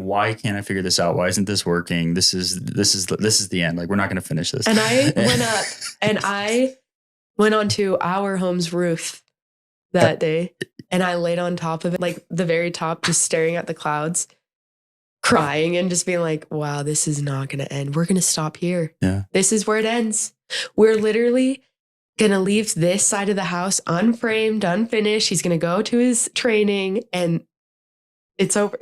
why can't I figure this out? Why isn't this working? This is the end. Like, we're not going to finish this. And I went up and I went onto our home's roof that day, and I laid on top of it, like the very top, just staring at the clouds, crying and just being like, wow, this is not going to end. We're going to stop here. Yeah. This is where it ends. We're literally going to leave this side of the house unframed, unfinished. He's going to go to his training and it's over.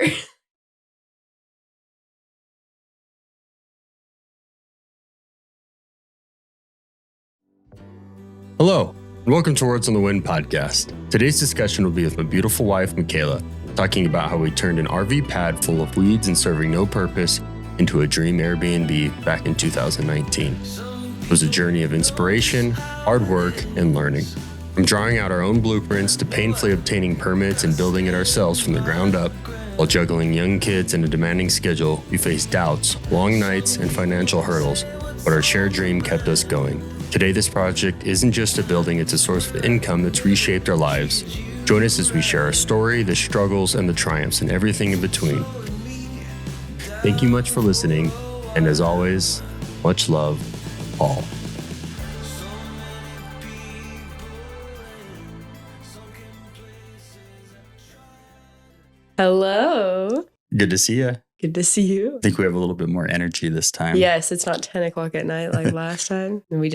Hello, and welcome to Words on the Wind podcast. Today's discussion will be with my beautiful wife, Michaela, talking about how we turned an RV pad full of weeds and serving no purpose into a dream Airbnb back in 2019. It was a journey of inspiration, hard work, and learning. From drawing out our own blueprints to painfully obtaining permits and building it ourselves from the ground up, while juggling young kids and a demanding schedule, we faced doubts, long nights, and financial hurdles, but our shared dream kept us going. Today, this project isn't just a building, it's a source of income that's reshaped our lives. Join us as we share our story, the struggles, and the triumphs, and everything in between. Thank you much for listening, and as always, much love, Paul. Hello. Good to see you. Good to see you. I think we have a little bit more energy this time. Yes, it's not 10 o'clock at night like last time. And we're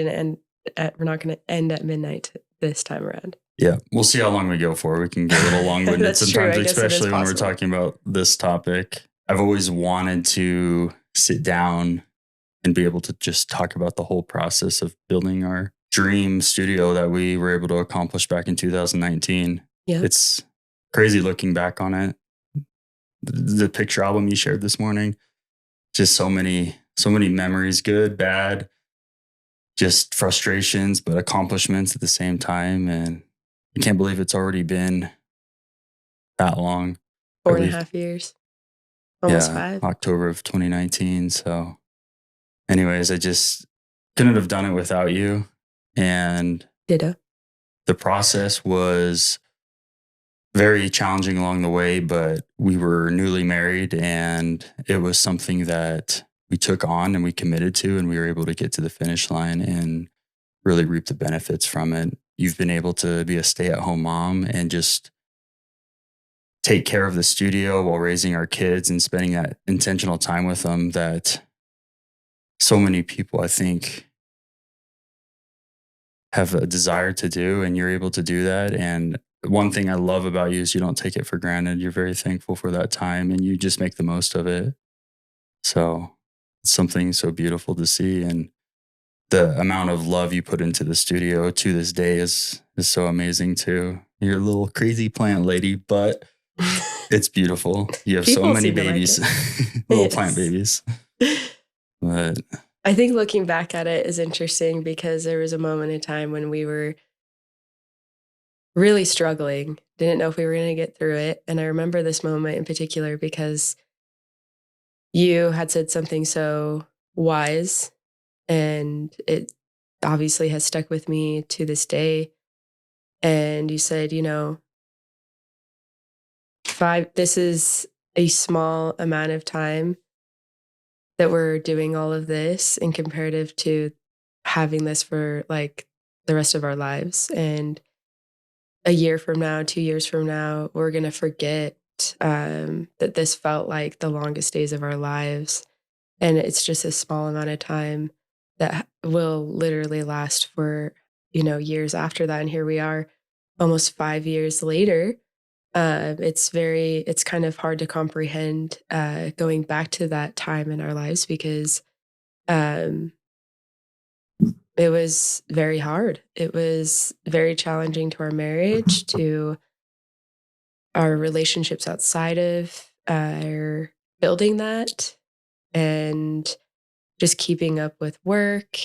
not going to end at midnight this time around. Yeah, we'll see how long we go for. We can get a little long-winded That's sometimes, true. especially when we're talking about this topic. I've always wanted to sit down and be able to just talk about the whole process of building our dream studio that we were able to accomplish back in 2019. Yeah. It's crazy looking back on it. The picture album you shared this morning, just so many memories, good, bad, just frustrations, but accomplishments at the same time. And I can't believe it's already been that long. 4.5 years. Almost 5. October of 2019. So anyways, I just couldn't have done it without you. And Ditto. The process was very challenging along the way, but we were newly married and it was something that we took on and we committed to, and we were able to get to the finish line and really reap the benefits from it. You've been able to be a stay-at-home mom and just take care of the studio while raising our kids and spending that intentional time with them that so many people, I think, have a desire to do, and you're able to do that. And one thing I love about you is you don't take it for granted. You're very thankful for that time and you just make the most of it. So it's something so beautiful to see. And the amount of love you put into the studio to this day is so amazing too. You're a little crazy plant lady, but it's beautiful. You have so many babies, little plant babies. But I think looking back at it is interesting because there was a moment in time when we were really struggling, didn't know if we were going to get through it. And I remember this moment in particular because you had said something so wise, and it obviously has stuck with me to this day. And you said, this is a small amount of time that we're doing all of this in comparative to having this for like the rest of our lives. And a year from now, 2 years from now, we're going to forget that this felt like the longest days of our lives. And it's just a small amount of time that will literally last for, years after that. And here we are almost 5 years later. It's kind of hard to comprehend going back to that time in our lives because it was very hard. It was very challenging to our marriage, to our relationships outside of our building that, and just keeping up with work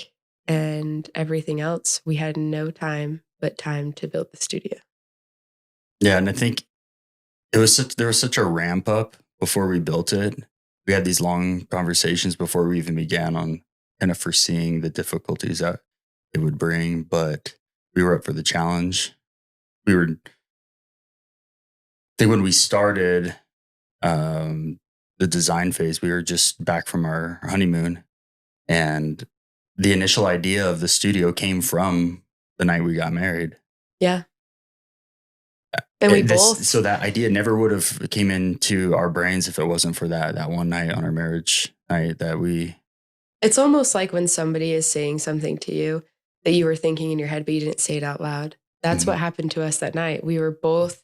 and everything else. We had no time but time to build the studio. Yeah, and I think there was such a ramp up before we built it. We had these long conversations before we even began on kind of foreseeing the difficulties that it would bring, but we were up for the challenge. I think when we started, the design phase. We were just back from our honeymoon, and the initial idea of the studio came from the night we got married. Yeah. And we So that idea never would have came into our brains if it wasn't for that one night on our marriage night that we. It's almost like when somebody is saying something to you that you were thinking in your head, but you didn't say it out loud. That's what happened to us that night. We were both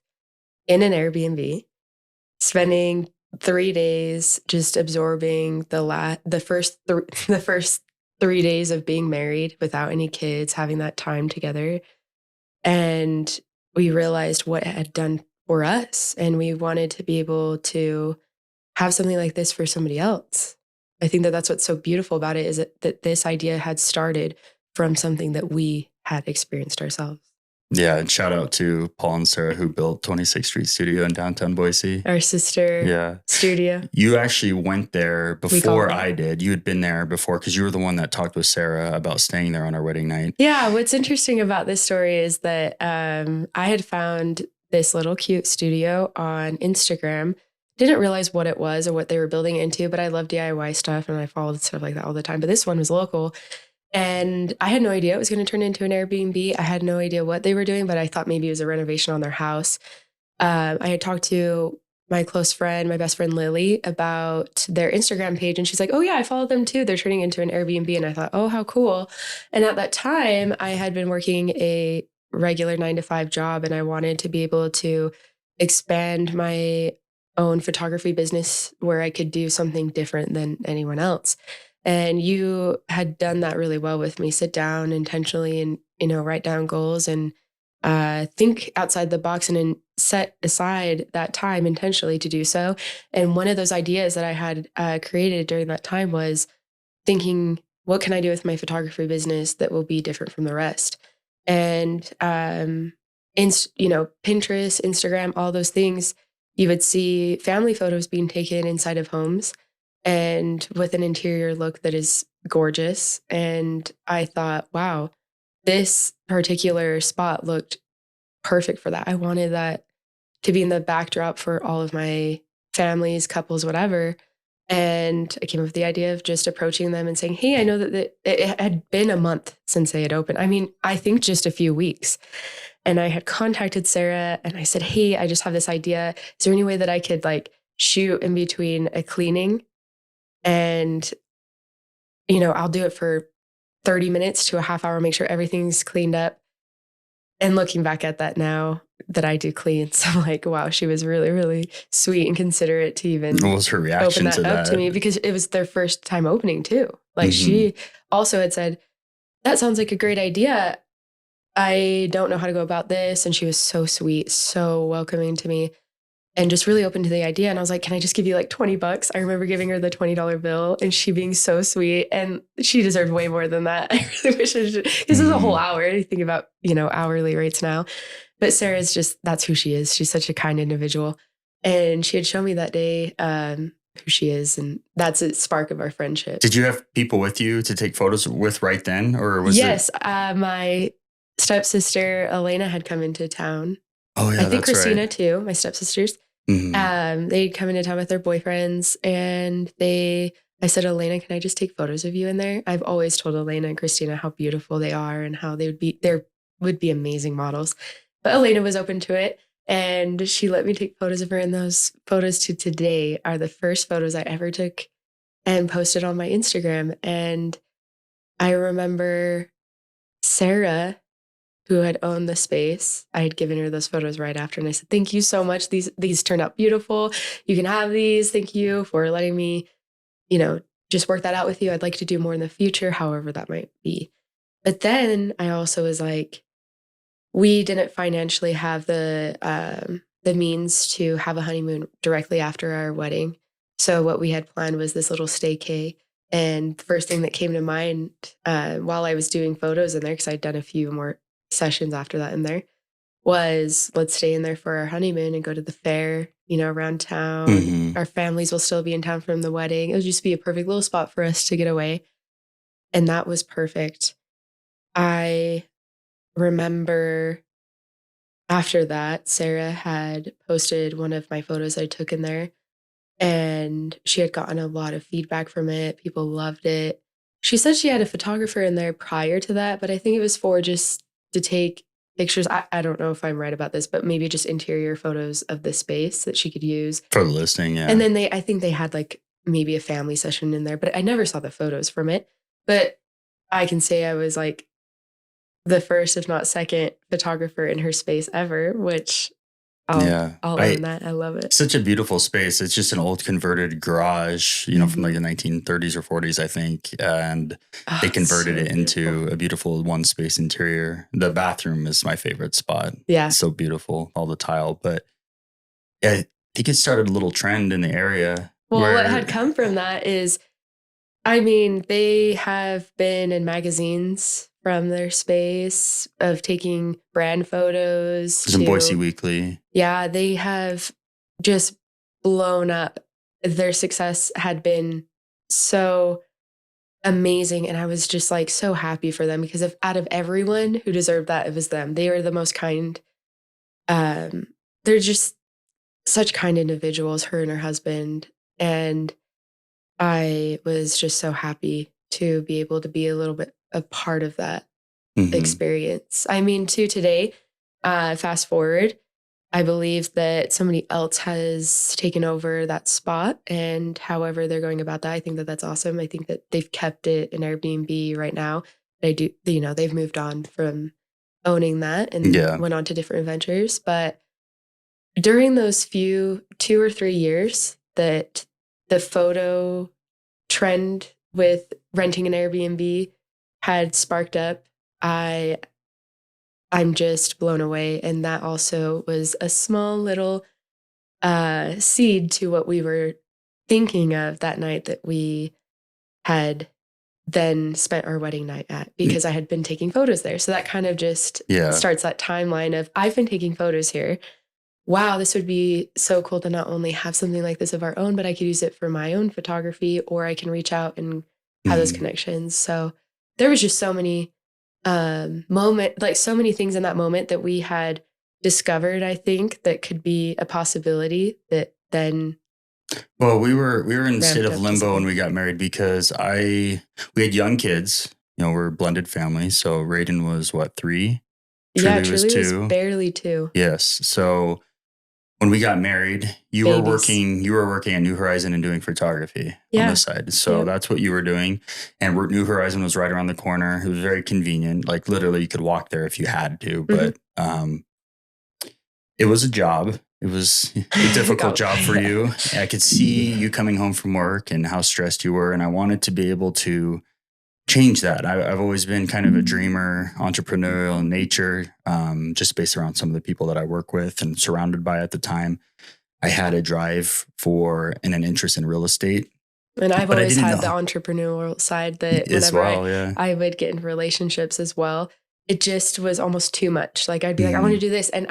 in an Airbnb, spending 3 days just absorbing the first 3 days of being married without any kids, having that time together. And we realized what it had done for us, and we wanted to be able to have something like this for somebody else. I think that that's what's so beautiful about it, is that this idea had started from something that we had experienced ourselves. Yeah, and shout out to Paul and Sarah who built 26th Street Studio in downtown Boise. Our sister studio. You actually went there before I did. You had been there before because you were the one that talked with Sarah about staying there on our wedding night. Yeah, what's interesting about this story is that I had found this little cute studio on Instagram. Didn't realize what it was or what they were building into, but I love DIY stuff and I followed stuff like that all the time. But this one was local. And I had no idea it was going to turn into an Airbnb. I had no idea what they were doing, but I thought maybe it was a renovation on their house. I had talked to my close friend, my best friend Lily, about their Instagram page. And she's like, oh yeah, I follow them too. They're turning into an Airbnb. And I thought, oh, how cool. And at that time, I had been working a regular 9-to-5 job, and I wanted to be able to expand my own photography business where I could do something different than anyone else. And you had done that really well with me. Sit down intentionally and, write down goals and think outside the box and then set aside that time intentionally to do so. And one of those ideas that I had created during that time was thinking, what can I do with my photography business that will be different from the rest? And, Pinterest, Instagram, all those things, you would see family photos being taken inside of homes and with an interior look that is gorgeous. And I thought, wow, this particular spot looked perfect for that. I wanted that to be in the backdrop for all of my families, couples, whatever. And I came up with the idea of just approaching them and saying, hey, I know that it had been a month since they had opened. I mean, I think just a few weeks. And I had contacted Sarah and I said, hey, I just have this idea. Is there any way that I could shoot in between a cleaning? And, I'll do it for 30 minutes to a half hour, make sure everything's cleaned up. And looking back at that now that I do cleans, I'm like, wow, she was really, really sweet and considerate to even What was her reaction open that up to me, because it was their first time opening too. She also had said, that sounds like a great idea. I don't know how to go about this. And she was so sweet, so welcoming to me, and just really open to the idea. And I was like, can I just give you $20? I remember giving her the $20 bill and she being so sweet, and she deserved way more than that. I really wish I should, because this is a whole hour. You think about, hourly rates now, but Sarah's that's who she is. She's such a kind individual. And she had shown me that day, who she is. And that's a spark of our friendship. Did you have people with you to take photos with right then? Or was Yes, my stepsister, Elena, had come into town. Oh yeah, I think that's Christina right. too, my stepsisters. They'd come into town with their boyfriends, and I said, Elena, can I just take photos of you in there? I've always told Elena and Christina how beautiful they are and how there would be amazing models. But Elena was open to it, and she let me take photos of her. And those photos to today are the first photos I ever took and posted on my Instagram. And I remember Sarah, who had owned the space, I had given her those photos right after. And I said, thank you so much. These turned out beautiful. You can have these. Thank you for letting me, just work that out with you. I'd like to do more in the future, however that might be. But then I also was like, we didn't financially have the means to have a honeymoon directly after our wedding. So what we had planned was this little staycay. And the first thing that came to mind while I was doing photos in there, because I'd done a few more sessions after that in there, was let's stay in there for our honeymoon and go to the fair, around town. Our families will still be in town from the wedding. It would just be a perfect little spot for us to get away. And that was perfect. I remember after that, Sarah had posted one of my photos I took in there. And she had gotten a lot of feedback from it. People loved it. She said she had a photographer in there prior to that, but I think it was for just to take pictures. I don't know if I'm right about this, but maybe just interior photos of the space that she could use. For the listing, yeah. And then I think they had like maybe a family session in there, but I never saw the photos from it. But I can say I was like the first, if not second, photographer in her space ever, which I'll own that. I love it. Such a beautiful space. It's just an old converted garage, from like the 1930s or 40s, I think. And they converted it into a beautiful one space interior. The bathroom is my favorite spot. Yeah. It's so beautiful, all the tile. But I think it started a little trend in the area. Well, what had come from that is, they have been in magazines from their space of taking brand photos. It was in Boise Weekly. Yeah, they have just blown up. Their success had been so amazing. And I was just like so happy for them because out of everyone who deserved that, it was them. They were the most kind. They're just such kind individuals, her and her husband. And I was just so happy to be able to be a little bit a part of that experience. To today, fast forward, I believe that somebody else has taken over that spot, and however they're going about that, I think that that's awesome. I think that they've kept it in Airbnb right now. They've moved on from owning that and went on to different adventures. But during those 2 or 3 years that the photo trend with renting an Airbnb had sparked up, I'm just blown away. And that also was a small little seed to what we were thinking of that night that we had then spent our wedding night at, because I had been taking photos there. So that kind of just starts that timeline of, I've been taking photos here. Wow, this would be so cool to not only have something like this of our own, but I could use it for my own photography, or I can reach out and have those connections. So there was just so many so many things in that moment that we had discovered, I think, that could be a possibility that then. Well, we were in a state of limbo when we got married because we had young kids. We're a blended family. So Raiden was 3? Truly was 2. Was barely 2. Yes. So when we got married, you were working at New Horizon and doing photography on the side. So that's what you were doing. And New Horizon was right around the corner. It was very convenient. Like literally you could walk there if you had to, but it was a job. It was a difficult job for you. I could see you coming home from work and how stressed you were. And I wanted to be able to change that. I've always been kind of a dreamer, entrepreneurial in nature, just based around some of the people that I work with and surrounded by at the time. I had a drive for and an interest in real estate. And I've always had the entrepreneurial side that whenever I would get in relationships as well, it just was almost too much. Like I'd be like, I want to do this. And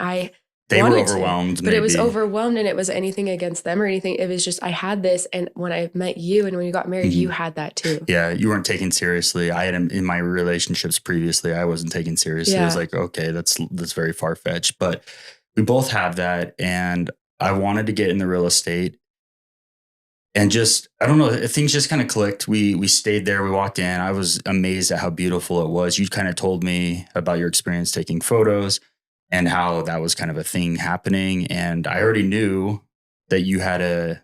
they were overwhelmed, but it was overwhelmed, and it was anything against them or anything. It was just, I had this. And when I met you and when you got married, you had that too. Yeah. You weren't taken seriously. I had in my relationships previously, I wasn't taken seriously. I was like, okay, that's very far fetched, but we both have that. And I wanted to get in the real estate and just, I don't know, things just kind of clicked. We stayed there. We walked in. I was amazed at how beautiful it was. You kind of told me about your experience taking photos and how that was kind of a thing happening. And I already knew that you had a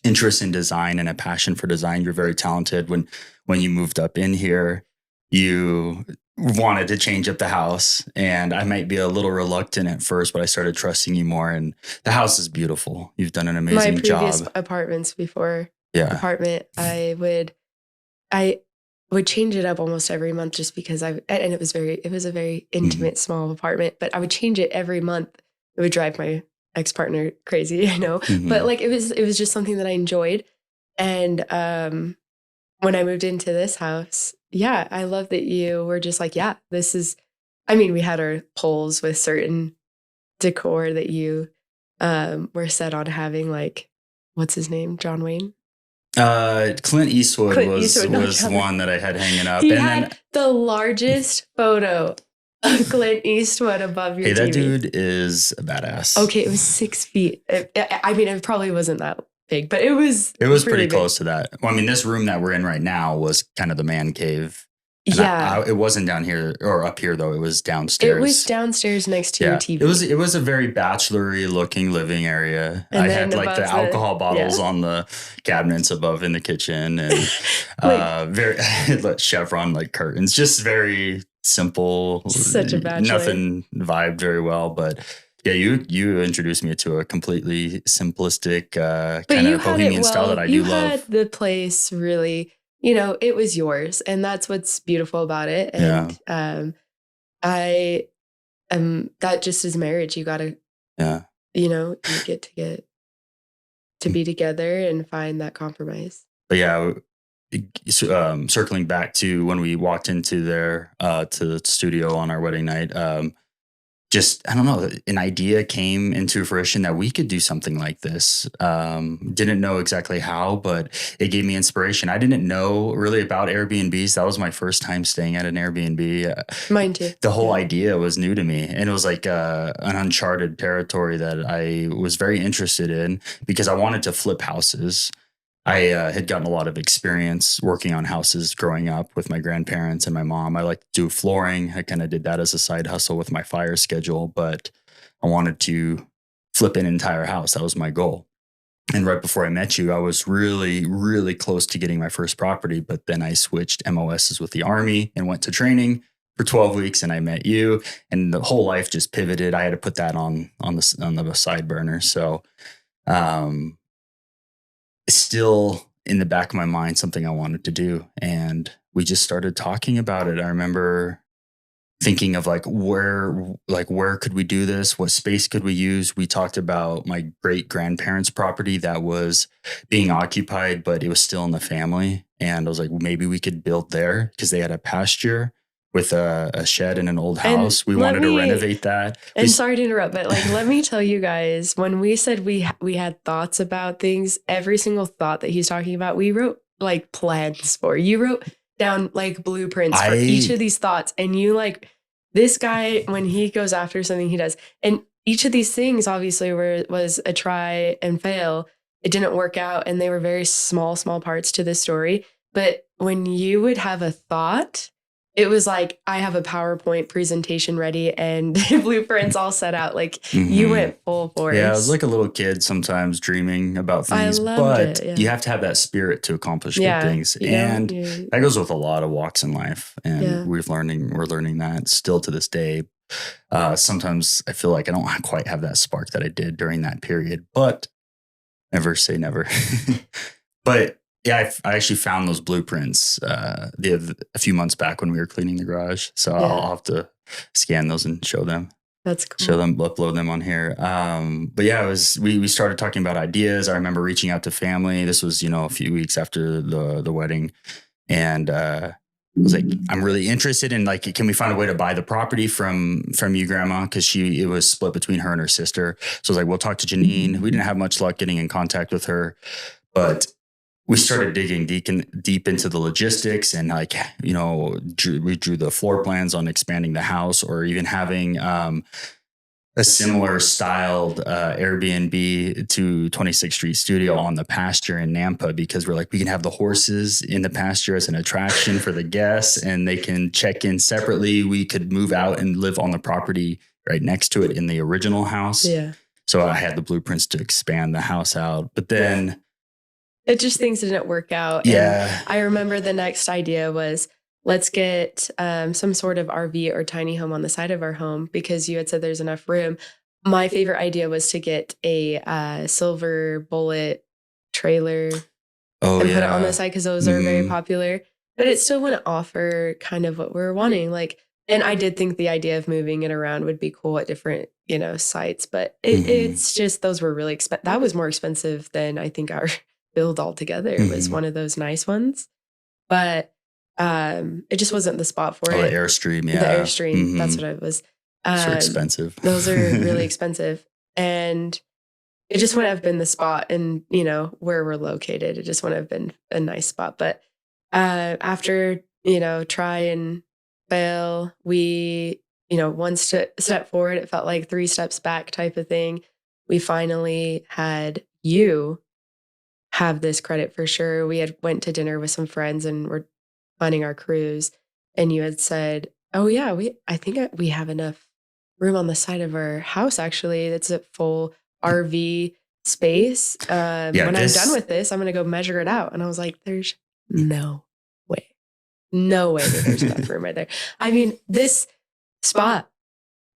interest in design and a passion for design. You're very talented. When you moved up in here, you wanted to change up the house. And I might be a little reluctant at first, but I started trusting you more. And the house is beautiful. You've done an amazing job. My previous apartments before apartment, I would change it up almost every month just because it was a very intimate, small apartment, but I would change it every month. It would drive my ex-partner crazy, I know, but like, it was just something that I enjoyed. And, when I moved into this house, I love that you were just like, this is, we had our polls with certain decor that you, were set on having, like, what's his name? John Wayne? Clint Eastwood was one that I had hanging up. He had the largest photo of Clint Eastwood above your TV. That dude is a badass. Okay, it was 6 feet. It probably wasn't that big, but it was pretty really big. close to that. Well, I mean, this room that we're in right now was kind of the man cave. And Yeah. it wasn't down here or up here though. It was downstairs. It was downstairs next to your TV. It was a very bachelor-y looking living area. And I then had like the above alcohol bottles on the cabinets above in the kitchen, and very like chevron like curtains, just very simple. Such a bachelor. Nothing vibed very well, but yeah, you introduced me to a completely simplistic kind of bohemian style that I do love. You had the place really, you know, it was yours, and that's what's beautiful about it. And that just is marriage. You gotta, you know, you get to be together and find that compromise. But yeah, circling back to when we walked into there to the studio on our wedding night, just, I don't know, an idea came into fruition that we could do something like this. Didn't know exactly how, but it gave me inspiration. I didn't know really about Airbnbs. That was my first time staying at an Airbnb. Mine too. The whole idea was new to me, and it was like an uncharted territory that I was very interested in because I wanted to flip houses. I had gotten a lot of experience working on houses growing up with my grandparents and my mom. I like to do flooring. I kind of did that as a side hustle with my fire schedule, but I wanted to flip an entire house. That was my goal. And right before I met you, I was really, really close to getting my first property, but then I switched MOSs with the Army and went to training for 12 weeks, and I met you, and the whole life just pivoted. I had to put that on the side burner. So, it's still in the back of my mind, something I wanted to do. And we just started talking about it. I remember thinking of where could we do this? What space could we use? We talked about my great grandparents' property that was being occupied, but it was still in the family. And I was like, maybe we could build there because they had a pasture with a shed in an old house. We wanted to renovate that. And sorry to interrupt, but like, let me tell you guys, when we said we had thoughts about things, every single thought that he's talking about, we wrote like plans for. You wrote down like blueprints for each of these thoughts. And you like, this guy, when he goes after something, he does. And each of these things obviously was a try and fail. It didn't work out. And they were very small parts to this story. But when you would have a thought, it was like, I have a PowerPoint presentation ready and blueprints all set out. Like you went full force. Yeah, I was like a little kid sometimes dreaming about things, but you have to have that spirit to accomplish good things. And that goes with a lot of walks in life. And we're learning that still to this day. Sometimes I feel like I don't quite have that spark that I did during that period, but never say never. But yeah, I actually found those blueprints a few months back when we were cleaning the garage. So I'll have to scan those and show them. That's cool. Show them, upload them on here. But yeah, we started talking about ideas. I remember reaching out to family. This was, a few weeks after the wedding. And I was like, I'm really interested in like, can we find a way to buy the property from you, Grandma? Because it was split between her and her sister. So I was like, we'll talk to Janine. We didn't have much luck getting in contact with her, but we started digging deep into the logistics and we drew the floor plans on expanding the house or even having a similar styled Airbnb to 26th Street Studio on the pasture in Nampa, because we're like, we can have the horses in the pasture as an attraction for the guests and they can check in separately. We could move out and live on the property right next to it in the original house. Yeah. So I had the blueprints to expand the house out, but then it just things didn't work out. Yeah. And I remember the next idea was, let's get some sort of RV or tiny home on the side of our home because you had said there's enough room. My favorite idea was to get a silver bullet trailer and put it on the side because those are very popular. But it still wouldn't offer kind of what we're wanting. Like, and I did think the idea of moving it around would be cool at different, sites. But it's just those were really expensive. That was more expensive than I think our build altogether. It was one of those nice ones, but it just wasn't the spot for it. The Airstream, The Airstream, that's what it was. So expensive. Those are really expensive, and it just wouldn't have been the spot. And where we're located, it just wouldn't have been a nice spot. But after try and fail, we one step forward, it felt like 3 steps back type of thing. We finally had you have this credit for sure. We had went to dinner with some friends and we're planning our cruise, and you had said, "Oh yeah, I think we have enough room on the side of our house. Actually, it's a full RV space. When I'm done with this, I'm going to go measure it out." And I was like, "There's no way that there's enough room right there." I mean, this spot,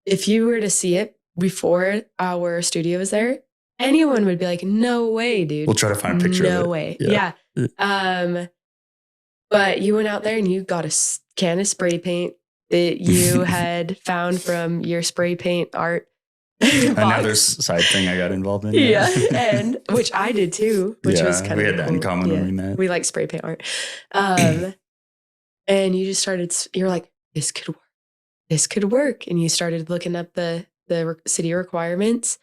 if you were to see it before our studio was there, anyone would be like, "No way, dude." We'll try to find a picture of it. No way. Yeah. But you went out there and you got a can of spray paint that you had found from your spray paint art Another side thing I got involved in. Yeah. And which I did too, which was kind of we had that in common when we met. We like spray paint art. And you just started, you're like, this could work. This could work. And you started looking up the city requirements.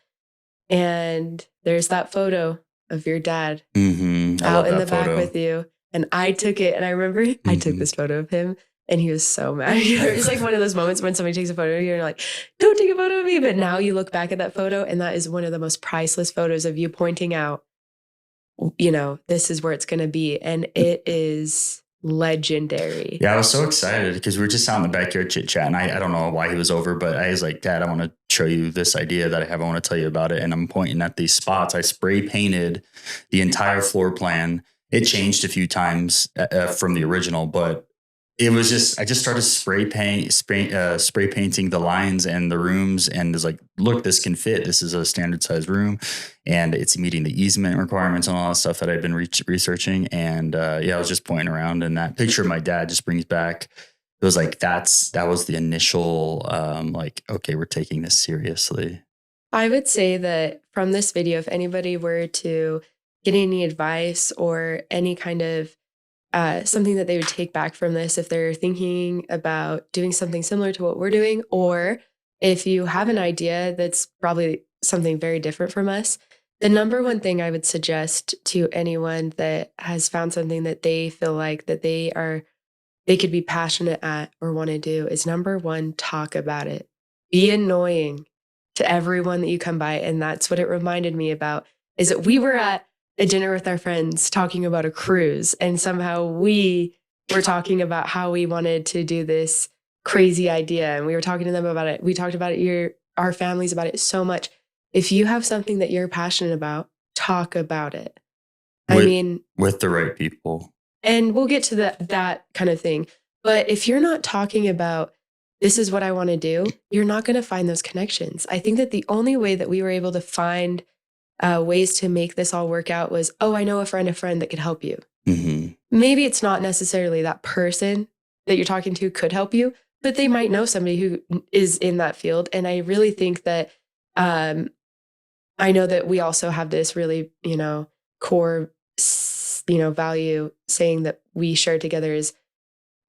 And there's that photo of your dad out in the back with you. And I took it. And I remember I took this photo of him and he was so mad. It's like one of those moments when somebody takes a photo of you and you're like, "Don't take a photo of me." But now you look back at that photo and that is one of the most priceless photos of you pointing out, this is where it's going to be. And it is legendary. Yeah, I was so excited because we were just out in the backyard chit chat, and I don't know why he was over, but I was like, "Dad, I want to show you this idea that I have. I want to tell you about it." And I'm pointing at these spots. I spray painted the entire floor plan. It changed a few times from the original, but it was just, I just started spray painting the lines and the rooms, and was like, "Look, this can fit. This is a standard size room, and it's meeting the easement requirements and all that stuff that I've been researching." And I was just pointing around, and that picture of my dad just brings back. It was like that was the initial okay, we're taking this seriously. I would say that from this video, if anybody were to get any advice or any kind of something that they would take back from this, if they're thinking about doing something similar to what we're doing, or if you have an idea that's probably something very different from us, the number one thing I would suggest to anyone that has found something that they feel like that they could be passionate at or want to do is, number one, talk about it. Be annoying to everyone that you come by. And that's what it reminded me about, is that we were at a dinner with our friends talking about a cruise, and somehow we were talking about how we wanted to do this crazy idea, and we were talking to them about it. We talked about it, our families about it so much. If you have something that you're passionate about, talk about it. With the right people. And we'll get to that kind of thing. But if you're not talking about, this is what I want to do, you're not going to find those connections. I think that the only way that we were able to find ways to make this all work out was, I know a friend that could help you. Mm-hmm. Maybe it's not necessarily that person that you're talking to could help you, but they might know somebody who is in that field. And I really think that I know that we also have this really, core, value saying that we share together is,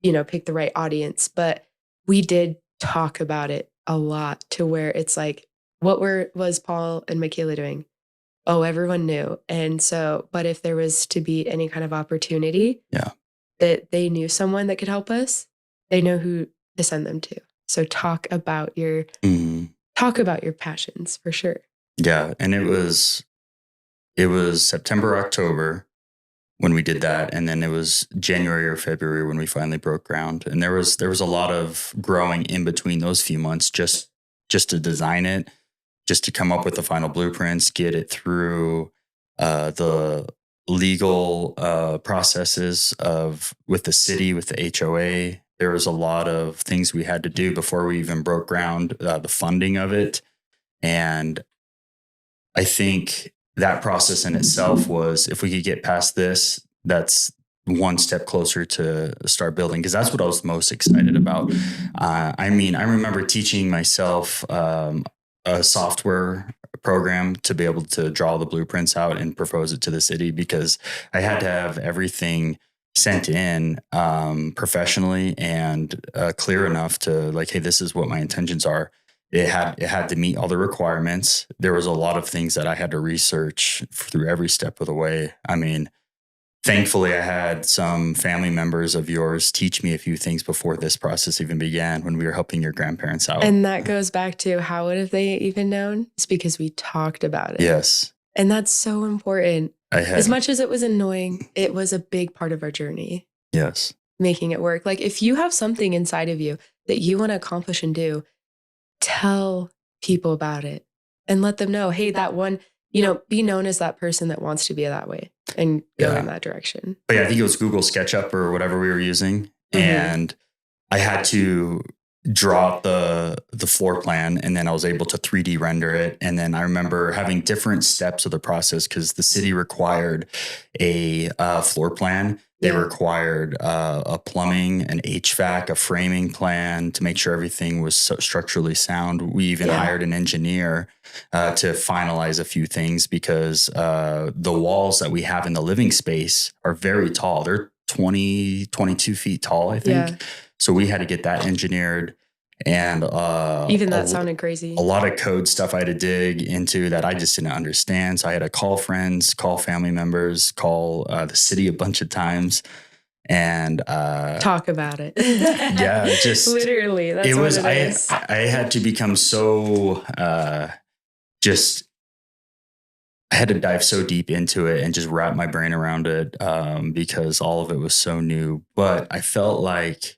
pick the right audience. But we did talk about it a lot to where it's like, what was Paul and Michaela doing? Everyone knew. And so, but if there was to be any kind of opportunity that they knew someone that could help us, they know who to send them to. So talk about your passions for sure. Yeah. And it was September, October when we did that. And then it was January or February when we finally broke ground. And there was a lot of growing in between those few months, just to design it, just to come up with the final blueprints, get it through the legal processes with the city, with the HOA. There was a lot of things we had to do before we even broke ground, the funding of it. And I think that process in itself was, if we could get past this, that's one step closer to start building, because that's what I was most excited about. I remember teaching myself a software program to be able to draw the blueprints out and propose it to the city, because I had to have everything sent in professionally and clear enough to like, hey, this is what my intentions are. It had to meet all the requirements. There was a lot of things that I had to research through every step of the way. Thankfully, I had some family members of yours teach me a few things before this process even began, when we were helping your grandparents out. And that goes back to, how would have they even known? It's because we talked about it. Yes. And that's so important. I had, as much as it was annoying, it was a big part of our journey, yes. making it work. Like if you have something inside of you that you want to accomplish and do, tell people about it and let them know, hey, that one, be known as that person that wants to be that way and go in that direction. But yeah, I think it was Google SketchUp or whatever we were using. And I had to draw the floor plan, and then I was able to 3D render it. And then I remember having different steps of the process because the city required a floor plan. They required a plumbing, an HVAC, a framing plan to make sure everything was structurally sound. We even hired an engineer to finalize a few things because the walls that we have in the living space are very tall. They're 22 feet tall, I think. Yeah. So we had to get that engineered. And even that sounded crazy. A lot of code stuff I had to dig into that I just didn't understand. So I had to call friends, call family members, call the city a bunch of times, and talk about it. Yeah, just literally. That's what it is. I had to become so I had to dive so deep into it and just wrap my brain around it because all of it was so new. But I felt like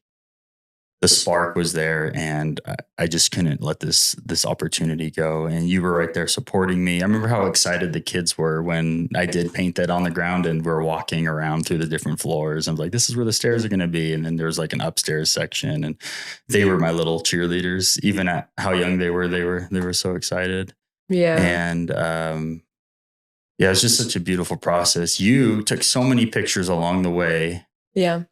the spark was there, and I just couldn't let this opportunity go. And you were right there supporting me. I remember how excited the kids were when I did paint that on the ground and we're walking around through the different floors. I'm like, this is where the stairs are going to be. And then there's like an upstairs section, and they were my little cheerleaders. Even at how young they were so excited. Yeah. And yeah, it's just such a beautiful process. You took so many pictures along the way. Yeah.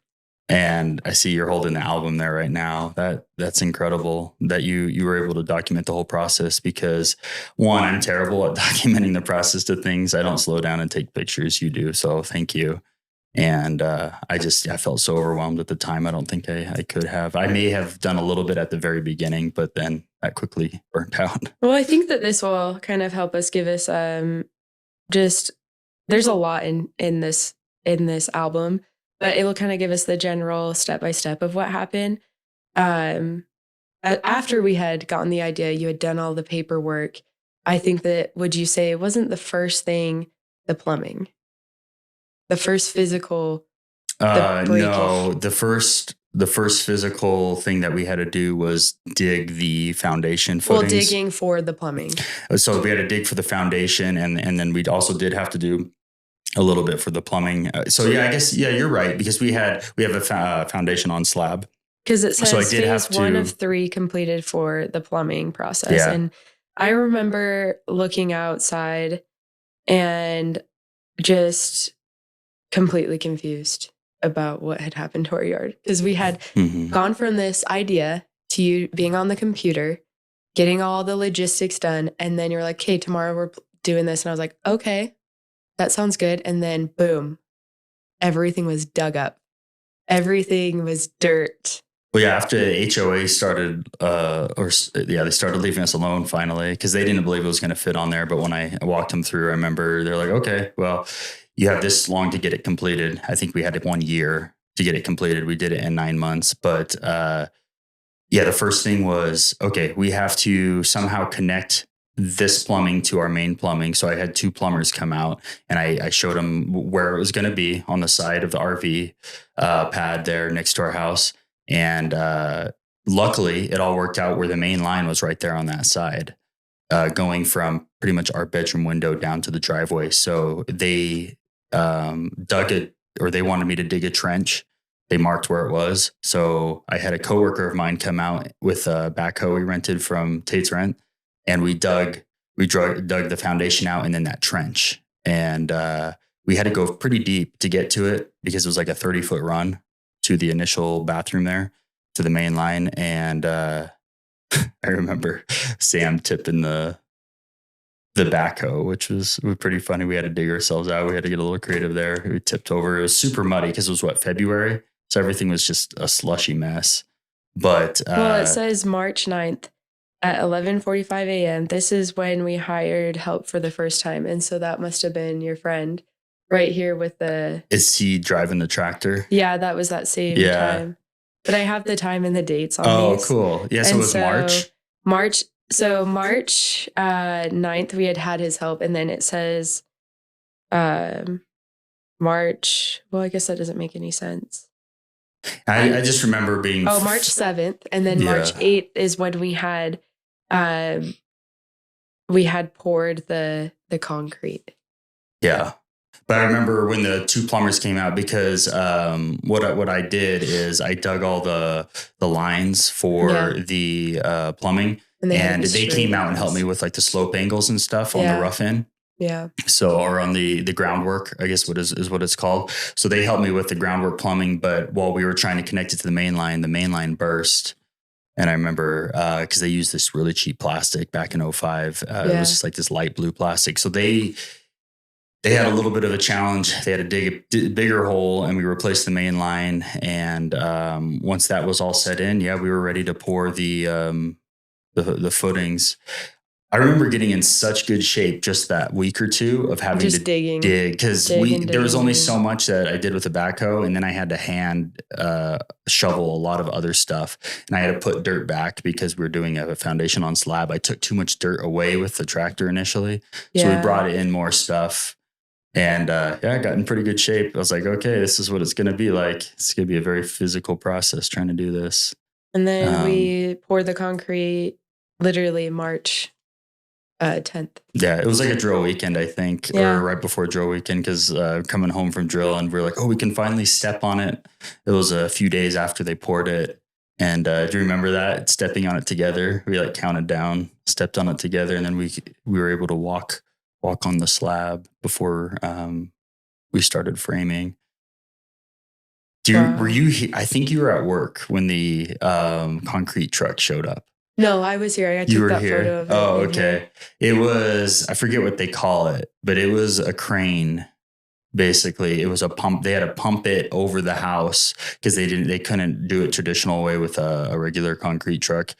And I see you're holding the album there right now. That's incredible that you were able to document the whole process, because one, I'm terrible at documenting the process to things. I don't slow down and take pictures. You do. So thank you. And I felt so overwhelmed at the time. I don't think I could have. I may have done a little bit at the very beginning, but then that quickly burnt out. Well, I think that this will kind of help us give us there's a lot in this album. But it will kind of give us the general step-by-step of what happened. After we had gotten the idea, you had done all the paperwork. I think that, would you say it wasn't the first thing, the plumbing? The first physical, no, the first physical thing that we had to do was dig the foundation footings. Well, digging for the plumbing. So we had to dig for the foundation, and then we also did have to do a little bit for the plumbing. I guess you're right, because we have a foundation on slab. Because it says phase 1 of 3 completed for the plumbing process. Yeah. And I remember looking outside and just completely confused about what had happened to our yard. Because we had gone from this idea to you being on the computer, getting all the logistics done. And then you're like, hey, tomorrow we're doing this. And I was like, okay. That sounds good. And then boom, everything was dug up. Everything was dirt. Well, yeah, after HOA started, they started leaving us alone finally, because they didn't believe it was going to fit on there. But when I walked them through, I remember they're like, okay, well, you have this long to get it completed. I think we had 1 year to get it completed. We did it in 9 months. But the first thing was, okay, we have to somehow connect this plumbing to our main plumbing. So I had 2 plumbers come out, and I showed them where it was going to be on the side of the RV pad there next to our house. And luckily it all worked out where the main line was right there on that side, going from pretty much our bedroom window down to the driveway. So they dug it, or they wanted me to dig a trench. They marked where it was. So I had a coworker of mine come out with a backhoe we rented from Tate's Rent. And we dug the foundation out, and then that trench. And we had to go pretty deep to get to it, because it was like a 30-foot run to the initial bathroom there, to the main line. And I remember Sam tipping the backhoe, which was pretty funny. We had to dig ourselves out. We had to get a little creative there. We tipped over. It was super muddy because it was February. So everything was just a slushy mess. But it says March 9th. At 11:45 a.m., this is when we hired help for the first time. And so that must have been your friend right here with the... Is he driving the tractor? Yeah, that was that same time. But I have the time and the dates on these. Oh, cool. Yeah, so it was March. March 9th, we had his help. And then it says March. Well, I guess that doesn't make any sense. I just remember being March 7th, and then March 8th is when we had poured the concrete. Yeah. But I remember when the two plumbers came out, because what I did is I dug all the lines for the plumbing, and they came out and helped me with like the slope angles and stuff on the rough end. Yeah. So, or on the groundwork, I guess is what it's called. So they helped me with the groundwork plumbing, but while we were trying to connect it to the main line burst. And I remember because they used this really cheap plastic back in 2005. It was just like this light blue plastic. So they had a little bit of a challenge. They had to dig a bigger hole, and we replaced the main line. And once that was all set in, we were ready to pour the footings. I remember getting in such good shape just that week or two of having to dig, because there was only so much that I did with the backhoe, and then I had to hand shovel a lot of other stuff, and I had to put dirt back because we were doing a foundation on slab. I took too much dirt away with the tractor initially, so we brought in more stuff, and I got in pretty good shape. I was like, okay, this is what it's going to be like. It's going to be a very physical process trying to do this. And then we poured the concrete literally March 10th. Yeah, it was like a drill weekend, I think, or right before drill weekend, because coming home from drill, and we're like, oh, we can finally step on it. It was a few days after they poured it. And do you remember that? Stepping on it together. We like counted down, stepped on it together, and then we were able to walk on the slab before we started framing. Were you? I think you were at work when the concrete truck showed up. No, I was here. I took that photo of it. Oh, okay. It was, I forget what they call it, but it was a crane. Basically, it was a pump. They had to pump it over the house because they couldn't do it traditional way with a regular concrete truck.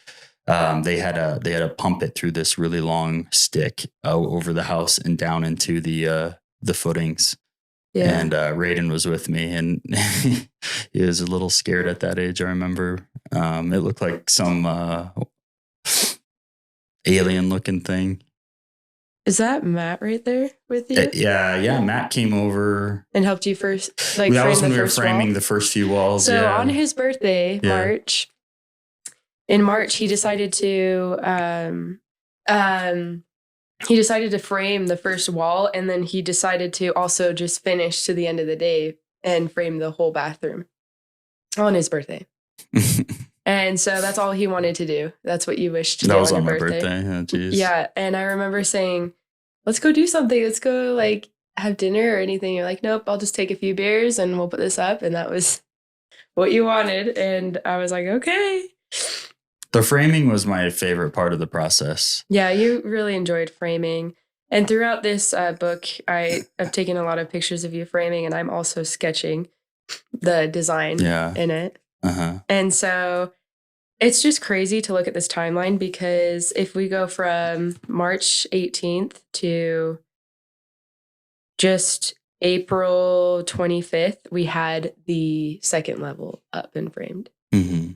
They had to pump it through this really long stick over the house and down into the footings. Yeah. And Raiden was with me, and he was a little scared at that age. I remember it looked like some alien looking thing. Is that Matt right there with you? Yeah. Matt came over and helped you first. That was when we were framing the first few walls. So on his birthday, in March, he decided to frame the first wall, and then he decided to also just finish to the end of the day and frame the whole bathroom on his birthday. And so that's all he wanted to do. That's what you wished to do. That was on my birthday. Oh, geez. Yeah. And I remember saying, let's go do something. Let's go like have dinner or anything. You're like, nope, I'll just take a few beers and we'll put this up. And that was what you wanted. And I was like, okay. The framing was my favorite part of the process. Yeah, you really enjoyed framing. And throughout this book, I have taken a lot of pictures of you framing, and I'm also sketching the design in it. Uh-huh. And so it's just crazy to look at this timeline, because if we go from March 18th to just April 25th, we had the second level up and framed. Mm-hmm.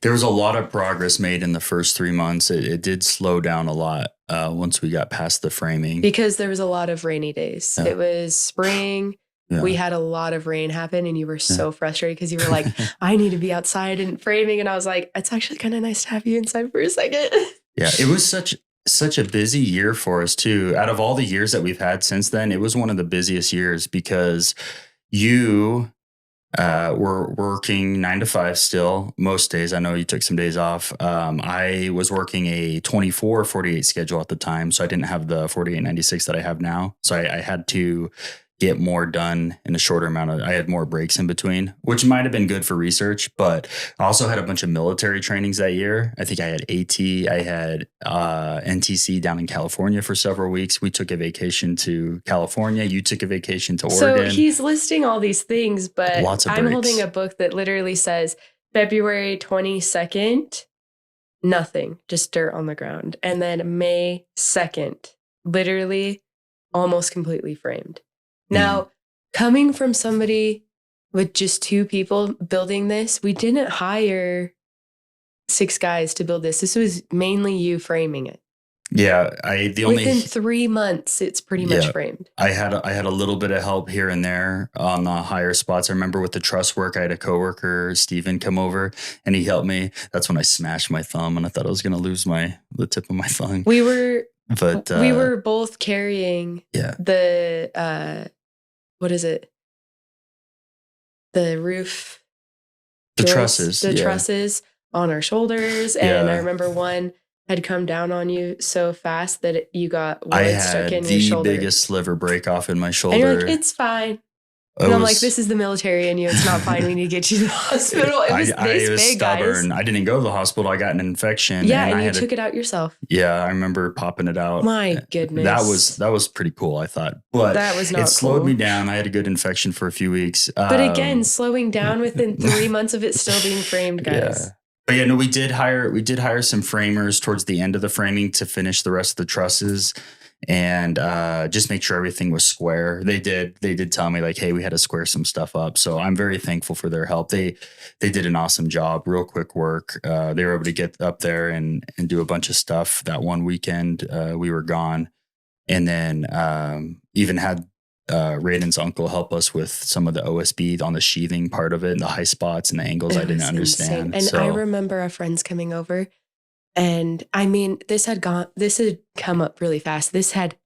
There was a lot of progress made in the first 3 months. It did slow down a lot once we got past the framing. Because there was a lot of rainy days. Yeah. It was spring. Yeah. We had a lot of rain happen, and you were so frustrated because you were like, I need to be outside and framing. And I was like, it's actually kind of nice to have you inside for a second. Yeah, it was such a busy year for us too. Out of all the years that we've had since then, it was one of the busiest years because you were working 9 to 5 still most days. I know you took some days off. I was working a 24/48 schedule at the time, so I didn't have the 48/96 that I have now. So I had to get more done in a shorter amount of, I had more breaks in between, which might have been good for research, but I also had a bunch of military trainings that year. I think I had AT, I had NTC down in California for several weeks. We took a vacation to California. You took a vacation to Oregon. So he's listing all these things, but I'm holding a book that literally says February 22nd, nothing, just dirt on the ground. And then May 2nd, literally almost completely framed. Now, coming from somebody with just 2 people building this, we didn't hire 6 guys to build this. This was mainly you framing it. Yeah, Within 3 months, it's pretty much framed. I had a little bit of help here and there on the higher spots. I remember with the truss work, I had a coworker, Steven, come over and he helped me. That's when I smashed my thumb and I thought I was going to lose the tip of my thumb. We were both carrying the what is it? The roof, the joists, trusses, trusses on our shoulders, and I remember one had come down on you so fast that you got wood stuck in your shoulder. I had the biggest sliver break off in my shoulder. And you're like, it's fine. And I'm like, this is the military in you. It's not fine. We need to get you to the hospital. It was I was big, stubborn. guys. I didn't go to the hospital. I got an infection. Yeah, and you took it out yourself. Yeah, I remember popping it out. My goodness. That was pretty cool, I thought. But that was not it slowed me down. I had a good infection for a few weeks. But again, slowing down within 3 months of it still being framed, guys. Yeah. But yeah, no, we did hire some framers towards the end of the framing to finish the rest of the trusses and just make sure everything was square. They did tell me like, hey, we had to square some stuff up. So I'm very thankful for their help. They did an awesome job, real quick work. They were able to get up there and do a bunch of stuff that one weekend. We were gone. And then even had Raiden's uncle help us with some of the OSB on the sheathing part of it and the high spots and the angles I didn't understand. Insane. And I remember our friends coming over, and I mean, this had come up really fast. This had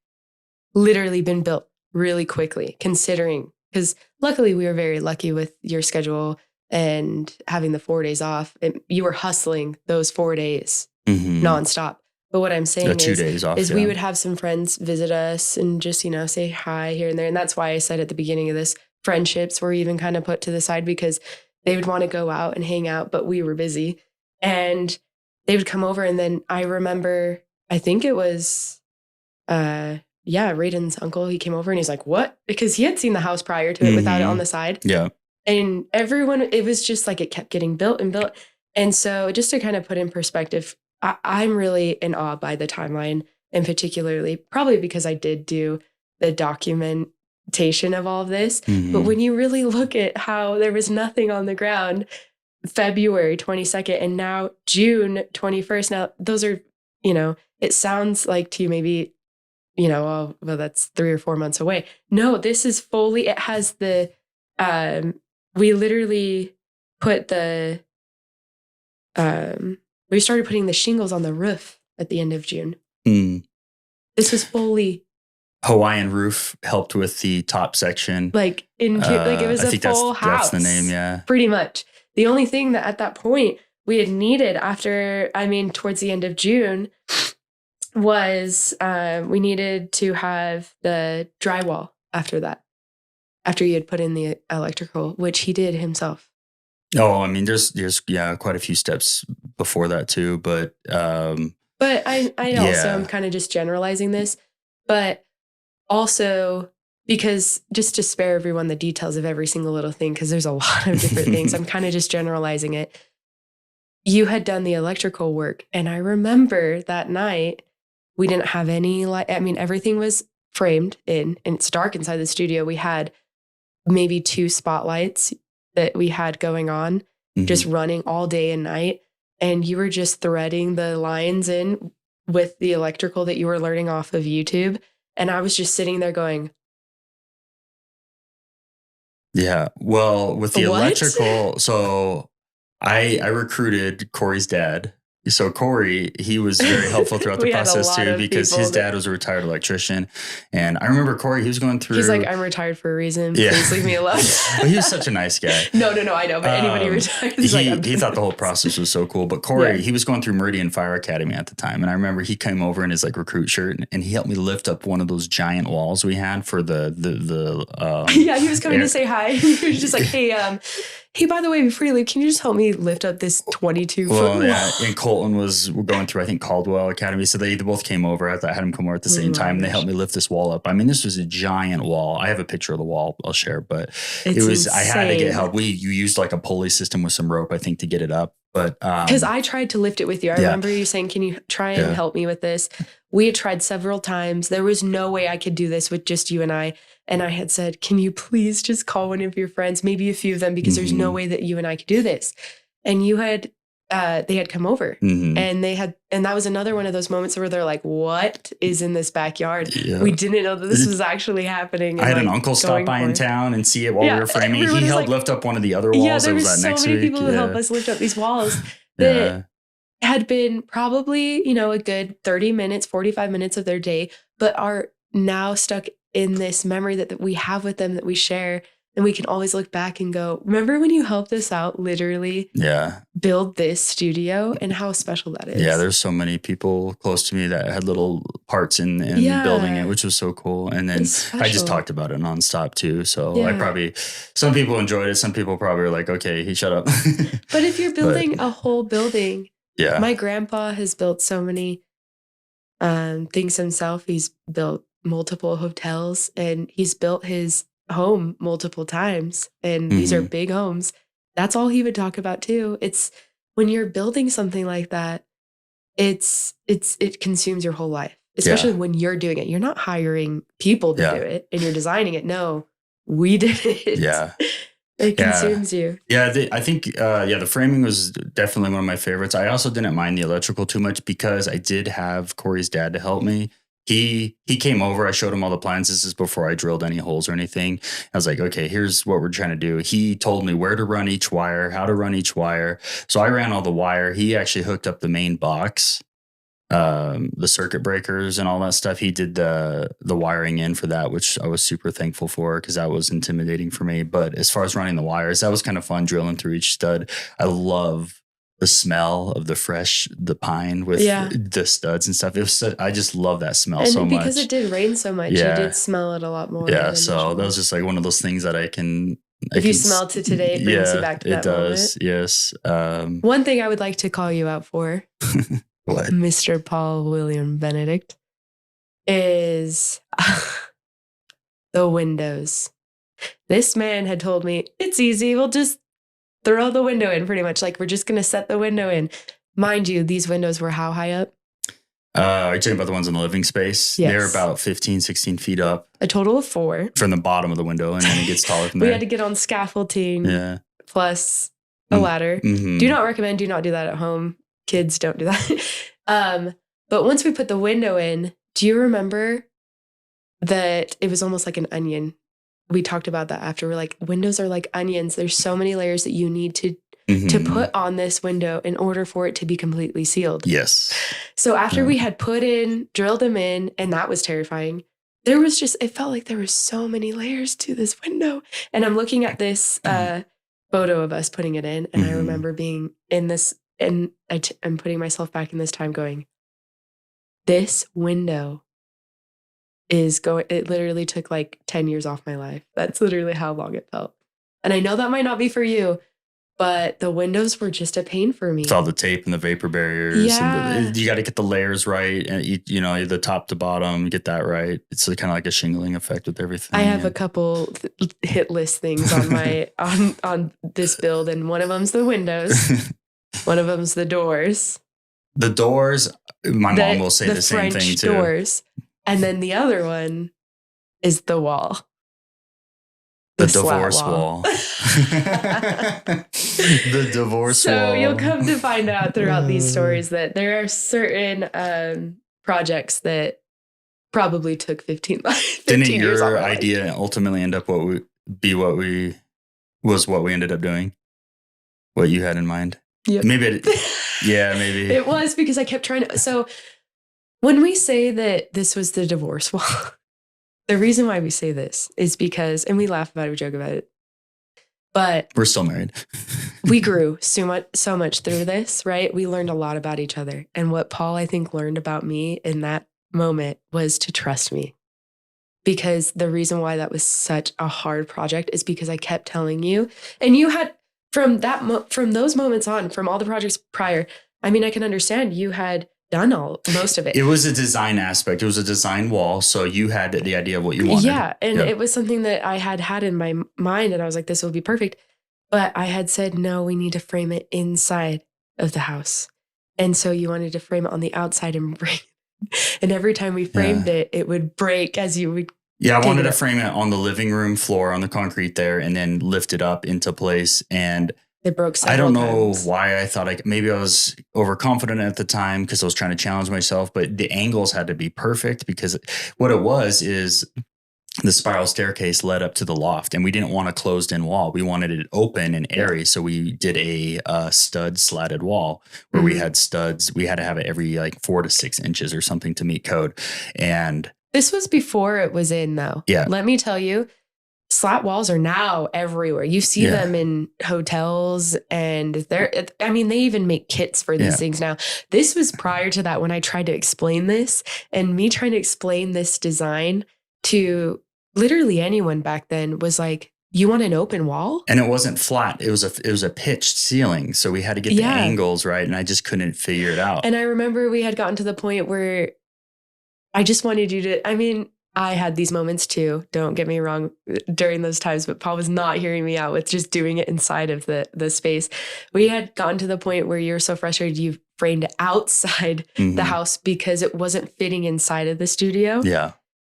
literally been built really quickly, considering, because luckily we were very lucky with your schedule and having the 4 days off. And you were hustling those 4 days nonstop. But what I'm saying 2 days off, is we would have some friends visit us and just, say hi here and there. And that's why I said at the beginning of this, friendships were even kind of put to the side because they would want to go out and hang out, but we were busy. And they would come over. And then I remember, I think it was, Raiden's uncle, he came over and he's like, what? Because he had seen the house prior to it without it on the side. Yeah. And everyone, it was just like it kept getting built and built. And so just to kind of put in perspective, I'm really in awe by the timeline, and particularly probably because I did do the documentation of all of this. But when you really look at how there was nothing on the ground, February 22nd and now June 21st, now those are, it sounds like to you maybe, well, that's 3 or 4 months away. No, this is fully, it has the, we literally put the, we started putting the shingles on the roof at the end of June. This was fully Hawaiian roof helped with the top section. Like in June, like it was a full house. That's the name, yeah. Pretty much. The only thing that at that point we had needed towards the end of June was we needed to have the drywall after that. After you had put in the electrical, which he did himself. Oh, I mean, there's quite a few steps before that too, but I also am kind of just generalizing this, but also because just to spare everyone the details of every single little thing, because there's a lot of different things, I'm kind of just generalizing it. You had done the electrical work, and I remember that night we didn't have any light. I mean, everything was framed in, and it's dark inside the studio. We had maybe 2 spotlights that we had going on, just running all day and night. And you were just threading the lines in with the electrical that you were learning off of YouTube. And I was just sitting there going, yeah, well, with the electrical, so I recruited Corey's dad. So Corey, he was very helpful throughout the process too, because his dad was a retired electrician. And I remember Corey, he was going through. He's like, I'm retired for a reason. Please leave me alone. But he was such a nice guy. No, I know. But anybody retired. He thought the whole process was so cool. But Corey, he was going through Meridian Fire Academy at the time. And I remember he came over in his like recruit shirt and he helped me lift up one of those giant walls we had for the he was coming to say hi. He was just like, hey, by the way, before you leave, can you just help me lift up this 22-foot wall? Yeah, and Colton was going through, I think, Caldwell Academy. So they both came over. I had them come over at the same time. And they helped me lift this wall up. I mean, this was a giant wall. I have a picture of the wall I'll share, but it was, insane. I had to get help. You used like a pulley system with some rope, I think, to get it up. But because I tried to lift it with you. I remember you saying, can you try and help me with this? We had tried several times. There was no way I could do this with just you and I. And I had said, can you please just call one of your friends, maybe a few of them, because there's no way that you and I could do this. And you had they had come over Mhm. and that was another one of those moments where they're like, what is in this backyard? Yeah. We didn't know that this was actually happening. I had an like, uncle stop by in town and see it while we were framing. everyone He was helped like- lift up one of the other walls. Yeah, there that was that so next many week. people who Yeah. helped us lift up these walls Yeah. that had been probably, a good 30 minutes, 45 minutes of their day, but are now stuck in this memory that we have with them that we share. And we can always look back and go, remember when you helped us out literally Yeah. build this studio, and how special that is. Yeah, there's so many people close to me that had little parts in building it, which was so cool. And then I just talked about it nonstop too. So some people enjoyed it. Some people probably were like, okay, shut up. But if you're building a whole building, yeah, my grandpa has built so many things himself. He's built multiple hotels and he's built his home multiple times. And these are big homes. That's all he would talk about too. It's when you're building something like that, it consumes your whole life, especially when you're doing it. You're not hiring people to do it and you're designing it. No, we did it. Yeah. It consumes you. Yeah, I think, the framing was definitely one of my favorites. I also didn't mind the electrical too much because I did have Corey's dad to help me. He came over. I showed him all the plans. This is before I drilled any holes or anything. I was like, okay, here's what we're trying to do. He told me where to run each wire, how to run each wire. So I ran all the wire. He actually hooked up the main box, the circuit breakers and all that stuff. He did the wiring in for that, which I was super thankful for because that was intimidating for me. But as far as running the wires, that was kind of fun drilling through each stud. I love the smell of the pine with the studs and stuff. I just love that smell so much. And because it did rain so much, you did smell it a lot more. Yeah, so that was just like one of those things that I can... If you smell to today, it brings you back to that moment. It does, yes. One thing I would like to call you out for, what? Mr. Paul William Benedict, is the windows. This man had told me, it's easy, we'll just throw the window in pretty much. Like, we're just going to set the window in. Mind you, these windows were how high up? Are you talking about the ones in the living space? Yes. They're about 15, 16 feet up. A total of 4. From the bottom of the window, and then it gets taller from there. We had to get on scaffolding plus a ladder. Mm-hmm. Do not do that at home. Kids, don't do that. But once we put the window in, do you remember that it was almost like an onion? We talked about that after. We're like, windows are like onions. There's so many layers that you need to put on this window in order for it to be completely sealed. Yes. So after we had drilled them in, and that was terrifying, it felt like there were so many layers to this window. And I'm looking at this photo of us putting it in, and I remember being in this, and I'm putting myself back in this time going, this window it literally took like 10 years off my life. That's literally how long it felt. And I know that might not be for you, but the windows were just a pain for me. It's all the tape and the vapor barriers. Yeah. And you got to get the layers right. And the top to bottom, get that right. It's kind of like a shingling effect with everything. I have a couple hit list things on my, on this build. And one of them's the windows. One of them's the doors. The doors, my mom will say the same French thing too. Doors. And then the other one is the wall. The divorce wall. The divorce wall. So you'll come to find out throughout these stories that there are certain projects that probably took 15 Didn't years. Your idea ultimately end up what we ended up doing? What you had in mind? Yep. Maybe. Maybe. It was because I kept trying to. So when we say that this was the divorce wall, the reason why we say this is because, and we laugh about it, we joke about it, but we're still married. We grew so much through this, right? We learned a lot about each other. And what Paul, I think, learned about me in that moment was to trust me. Because the reason why that was such a hard project is because I kept telling you, and you had, from those moments on, from all the projects prior, I mean, I can understand you had done most of it. It was a design aspect. It was a design wall. So you had the idea of what you wanted. Yeah. And it was something that I had in my mind, and I was like, this will be perfect. But I had said, no, we need to frame it inside of the house. And so you wanted to frame it on the outside and break. And every time we framed it, it would break as you would. Yeah, I wanted to frame it on the living room floor on the concrete there and then lift it up into place. And It broke I several don't know times. why I thought maybe I was overconfident at the time because I was trying to challenge myself, but the angles had to be perfect because what it was is the spiral staircase led up to the loft and we didn't want a closed in wall. We wanted it open and airy. So we did a stud slatted wall where we had studs. We had to have it every like 4 to 6 inches or something to meet code. And this was before it was in though. Yeah. Let me tell you, slat walls are now everywhere. You see them in hotels and they even make kits for these things now. This was prior to that when I tried to explain this, and me trying to explain this design to literally anyone back then was like, you want an open wall? And it wasn't flat. It was a pitched ceiling. So we had to get the angles right. And I just couldn't figure it out. And I remember we had gotten to the point where I just wanted you to, I had these moments too, don't get me wrong, during those times, but Paul was not hearing me out with just doing it inside of the space. We had gotten to the point where you were so frustrated you framed outside the house because it wasn't fitting inside of the studio. Yeah.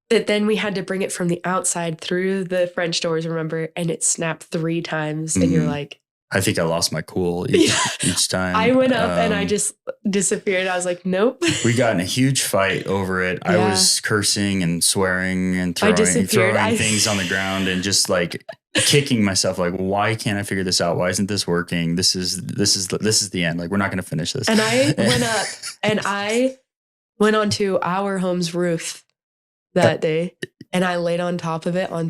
That then we had to bring it from the outside through the French doors, remember, and it snapped 3 times. And you're like, I think I lost my cool each time. I went up and I just disappeared. I was like, nope. We got in a huge fight over it. I was cursing and swearing and throwing things on the ground and just like kicking myself. Like, why can't I figure this out? Why isn't this working? This is the end. Like, we're not going to finish this. And I went up and I went onto our home's roof that day, and I laid on top of it, on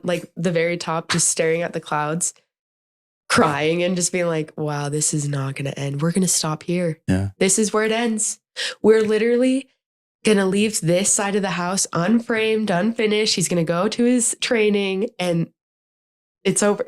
like the very top, just staring at the clouds, crying and just being like, wow, this is not going to end. We're going to stop here. Yeah. This is where it ends. We're literally going to leave this side of the house unframed, unfinished. He's going to go to his training and it's over.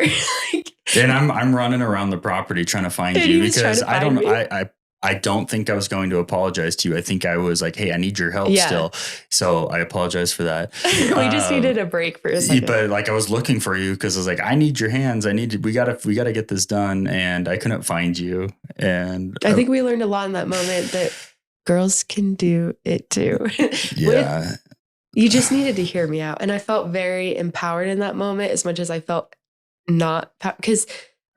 And I'm running around the property trying to find you because I don't think I was going to apologize to you. I think I was like, hey, I need your help still. So I apologize for that. We just needed a break for a second. But like I was looking for you because I was like, I need your hands. We gotta get this done. And I couldn't find you. And I think we learned a lot in that moment that girls can do it too. Yeah. You just needed to hear me out. And I felt very empowered in that moment as much as I felt not, because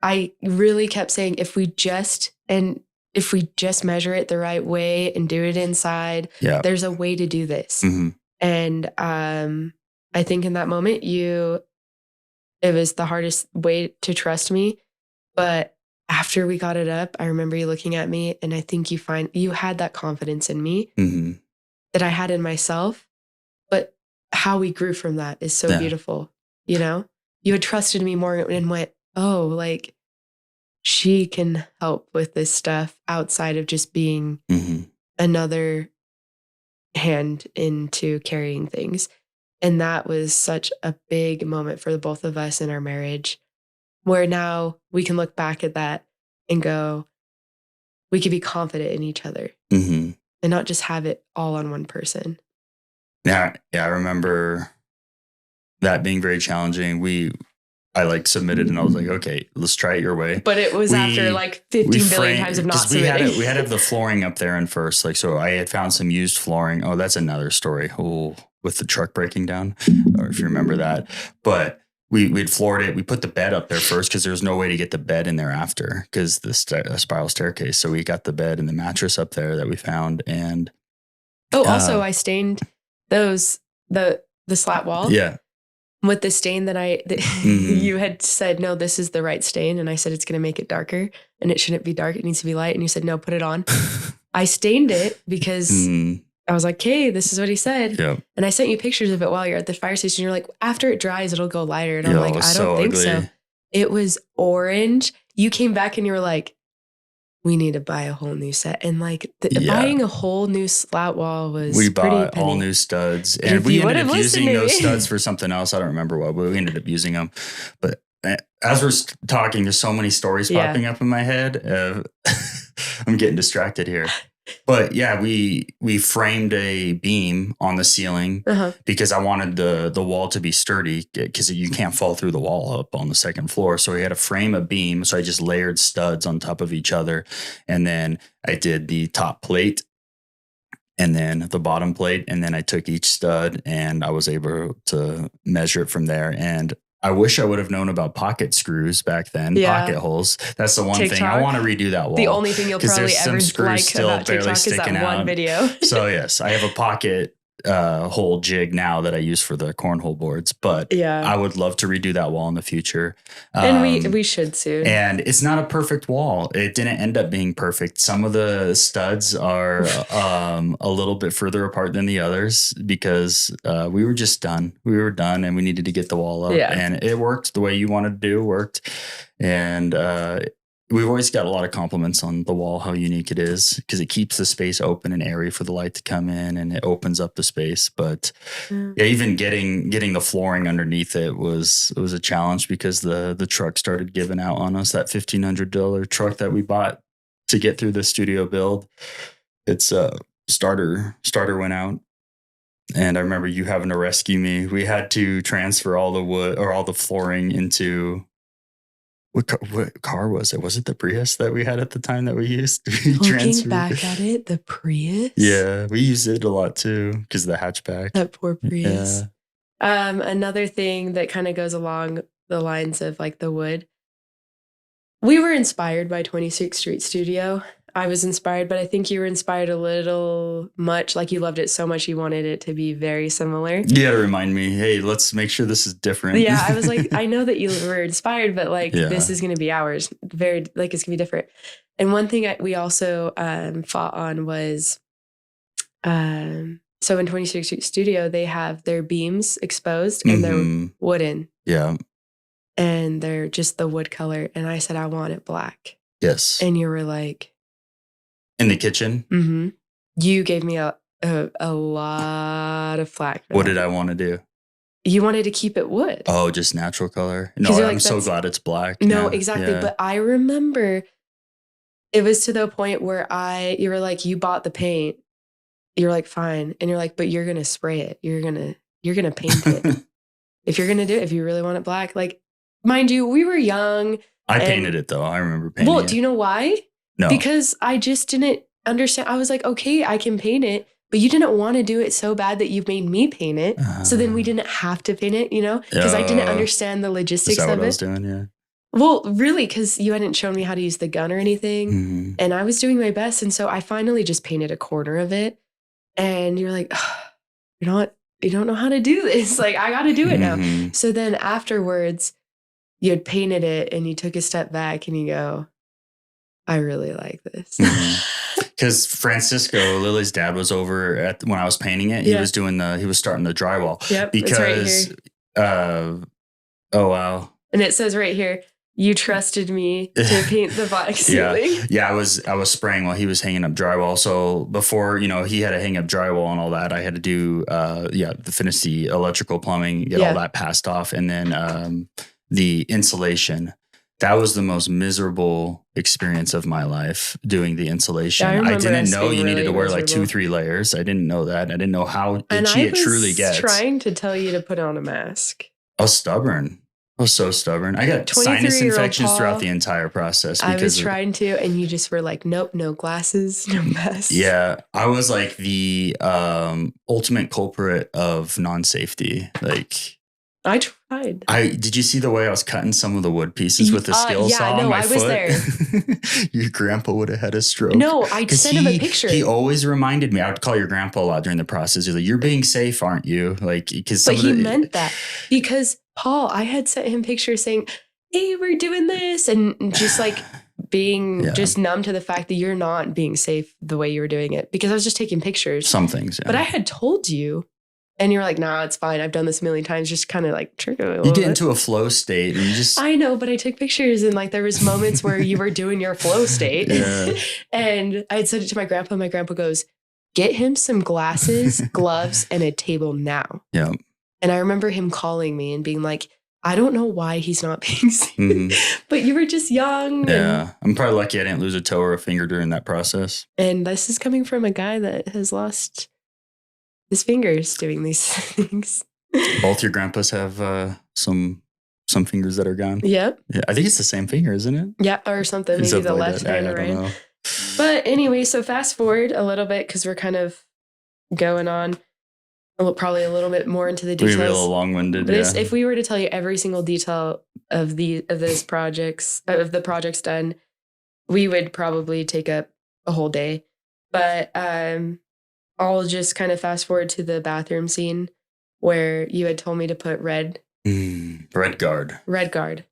I really kept saying, if we just measure it the right way and do it inside, there's a way to do this. And I think in that moment, it was the hardest way to trust me. But after we got it up, I remember you looking at me, and I think you had that confidence in me that I had in myself. But how we grew from that is so beautiful. You know, you had trusted me more and went, oh, like, she can help with this stuff outside of just being another hand into carrying things. And that was such a big moment for the both of us in our marriage, where now we can look back at that and go, we could be confident in each other and not just have it all on one person. Yeah. I remember that being very challenging. I like submitted and I was like, okay, let's try it your way. But it was after like 15 billion times of not submitting. We had to have the flooring up there in first. Like, so I had found some used flooring. Oh, that's another story. Oh, with the truck breaking down, or if you remember that. But we'd floored it. We put the bed up there first because there was no way to get the bed in there after because the spiral staircase. So we got the bed and the mattress up there that we found. And also I stained the slat wall. Yeah. With the stain that you had said, no, this is the right stain. And I said, it's going to make it darker and it shouldn't be dark. It needs to be light. And you said, no, put it on. I stained it because I was like, okay, this is what he said. Yep. And I sent you pictures of it while you're at the fire station. You're like, after it dries, it'll go lighter. And I'm like, I don't think so. It was orange. You came back and you were like, we need to buy a whole new set. And like buying a whole new slat wall was we bought all new studs, and we ended up using those studs for something else. I don't remember what, but we ended up using them. But as we're talking, there's so many stories popping up in my head. I'm getting distracted here. But yeah, we framed a beam on the ceiling because I wanted the wall to be sturdy because you can't fall through the wall up on the second floor. So we had to frame a beam. So I just layered studs on top of each other. And then I did the top plate and then the bottom plate. And then I took each stud and I was able to measure it from there. And I wish I would have known about pocket screws back then, Yeah. pocket holes. That's the one thing. I TikTok. want to redo that wall. The only thing you'll 'cause probably there's some ever screws like still about barely TikTok is that sticking one out. video. So yes, I have a pocket hole jig now that I use for the cornhole boards, but Yeah. I would love to redo that wall in the future. And we should soon. And it's not a perfect wall. It didn't end up being perfect. Some of the studs are a little bit further apart than the others because we were just done. We were done and we needed to get the wall up. Yeah. And it worked the way you wanted to do, worked. And we've always got a lot of compliments on the wall, how unique it is, because it keeps the space open and airy for the light to come in and it opens up the space. But yeah, even getting the flooring underneath it was a challenge because the truck started giving out on us. That $1,500 truck that we bought to get through the studio build, its starter went out. And I remember you having to rescue me. We had to transfer all the wood or all the flooring into what car was it? Was it the Prius that we had at the time that we used? Looking back at it, the Prius. Yeah, we used it a lot too because of the hatchback. That poor Prius. Yeah. Another thing that kind of goes along the lines of like the wood. We were inspired by 26th Street Studio. I was inspired, but I think you were inspired a little much. Like you loved it so much, you wanted it to be very similar. You got to remind me, hey, let's make sure this is different. Yeah, I was like, I know that you were inspired, but like this is going to be ours. Very like it's going to be different. And one thing we also fought on was, so in 26th Street Studio, they have their beams exposed and they're wooden. Yeah. And they're just the wood color. And I said, I want it black. Yes. And you were like, in the kitchen? Mm-hmm. You gave me a lot of flack. What did I want to do? You wanted to keep it wood. Oh, just natural color? No, I'm like, so glad it's black. No, exactly. Yeah. But I remember it was to the point where you were like, you bought the paint. You're like, fine. And you're like, but you're going to spray it. You're going to paint it. If you're going to do it, if you really want it black, like, mind you, we were young. I painted it though. I remember painting it. Well, do you know why? No. Because I just didn't understand. I was like, okay, I can paint it, but you didn't want to do it so bad that you made me paint it. So then we didn't have to paint it, because I didn't understand the logistics of it. Is that what I was doing? Yeah. Well, really, because you hadn't shown me how to use the gun or anything. Mm-hmm. And I was doing my best. And so I finally just painted a corner of it. And you're like, you don't know how to do this. Like, I got to do it now. So then afterwards, you had painted it and you took a step back and you go, I really like this. Because Francisco, Lily's dad, was over when I was painting it. He was he was starting the drywall. Yep. Because, it's right here. Oh, wow. And it says right here, you trusted me to paint the black ceiling. Yeah. I was spraying while he was hanging up drywall. So before, he had to hang up drywall and all that, I had to do, finish the electrical plumbing, get all that passed off. And then the insulation. That was the most miserable experience of my life, doing the insulation. I didn't know you needed to wear like 2-3 layers. I didn't know that. I didn't know how itchy it truly gets. I was trying to tell you to put on a mask. I was stubborn. I was so stubborn. I got sinus infections throughout the entire process. I was trying to, and you just were like, nope, no glasses, no mask. Yeah. I was like the ultimate culprit of non-safety. Like, I tried. Did you see the way I was cutting some of the wood pieces with the skill saw on my foot? Was there. Your grandpa would have had a stroke. No, I sent him a picture. He always reminded me. I would call your grandpa a lot during the process. He's like, "You're being safe, aren't you?" Like, because he meant that because Paul, I had sent him pictures saying, "Hey, we're doing this," and just like being just numb to the fact that you're not being safe the way you were doing it because I was just taking pictures. Some things, but I had told you. And you're like, nah, it's fine. I've done this a million times. Just kind of like trigger a little bit. You get into a flow state and you just... I know, but I took pictures and like there was moments where you were doing your flow state. And I had said it to my grandpa. My grandpa goes, get him some glasses, gloves, and a table now. Yeah. And I remember him calling me and being like, I don't know why he's not being safe. But you were just young. Yeah. I'm probably lucky I didn't lose a toe or a finger during that process. And this is coming from a guy that has lost his fingers doing these things. Both your grandpas have some fingers that are gone. Yep. Yeah, I think it's the same finger, isn't it? Yeah, or something. Maybe the left hand or right. But anyway, so fast forward a little bit because we're kind of going on. probably a little bit more into the We details. were a little long-winded. But Yeah. if we were to tell you every single detail of the projects done, we would probably take up a whole day. But I'll just kind of fast forward to the bathroom scene where you had told me to put red guard.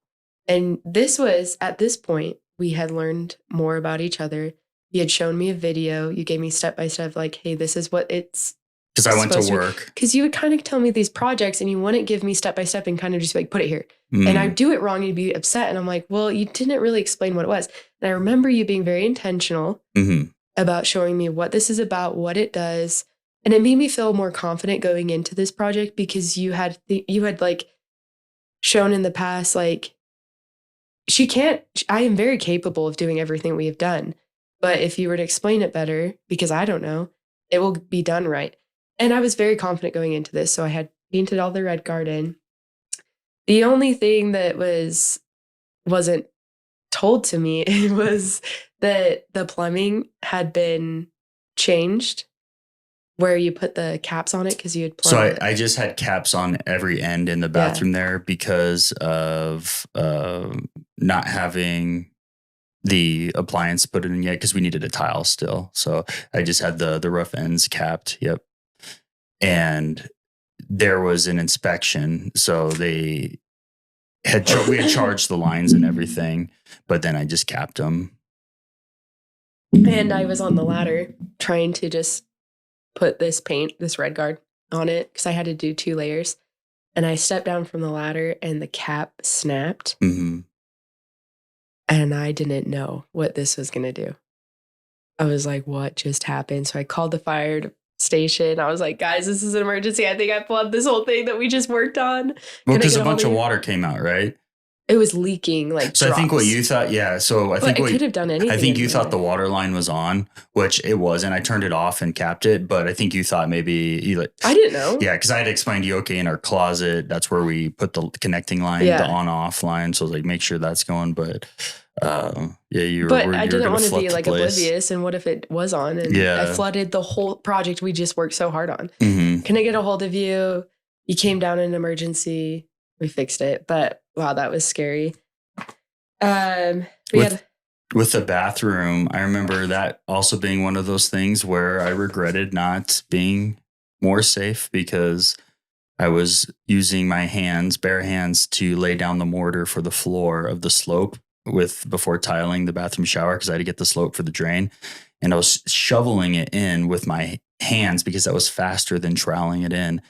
And this was, at this point, we had learned more about each other. You had shown me a video. You gave me step-by-step, like, hey, this is what it's because I went to work. Because you would kind of tell me these projects and you wouldn't give me step-by-step and kind of just like, put it here. And I do it wrong. You'd be upset. And I'm like, well, you didn't really explain what it was. And I remember you being very intentional about showing me what this is about, what it does. And it made me feel more confident going into this project because you had like shown in the past, like, I am very capable of doing everything we have done. But if you were to explain it better, because I don't know, it will be done right. And I was very confident going into this. So I had painted all the red guard in. The only thing that wasn't told to me was that the plumbing had been changed, where you put the caps on it because you had plumbed it. I just had caps on every end in the bathroom there because of not having the appliance put in yet because we needed a tile still. So I just had the rough ends capped. Yep. And there was an inspection. So we had charged the lines and everything, but then I just capped them. And I was on the ladder trying to just put this red guard on it because I had to do 2 layers. And I stepped down from the ladder and the cap snapped. Mm-hmm. And I didn't know what this was going to do. I was like, what just happened? So I called the fire station. I was like, guys, this is an emergency. I think I plugged this whole thing that we just worked on. Well, because a bunch of water came out, right? It was leaking like So drops. I think what you thought, so I think it could have done anything. I think you thought the water line was on, which it wasn't. I turned it off and capped it, but I think you thought maybe I didn't know. Yeah, because I had explained to you, okay, in our closet, that's where we put the connecting line, the on-off line. So I was like, make sure that's going, but I didn't want to be like oblivious. And what if it was on? And I flooded the whole project we just worked so hard on. Mm-hmm. Can I get a hold of you? You came down in an emergency. We fixed it, but wow, that was scary. With the bathroom, I remember that also being one of those things where I regretted not being more safe because I was using my bare hands to lay down the mortar for the floor of the slope before tiling the bathroom shower because I had to get the slope for the drain. And I was shoveling it in with my hands because that was faster than troweling it in.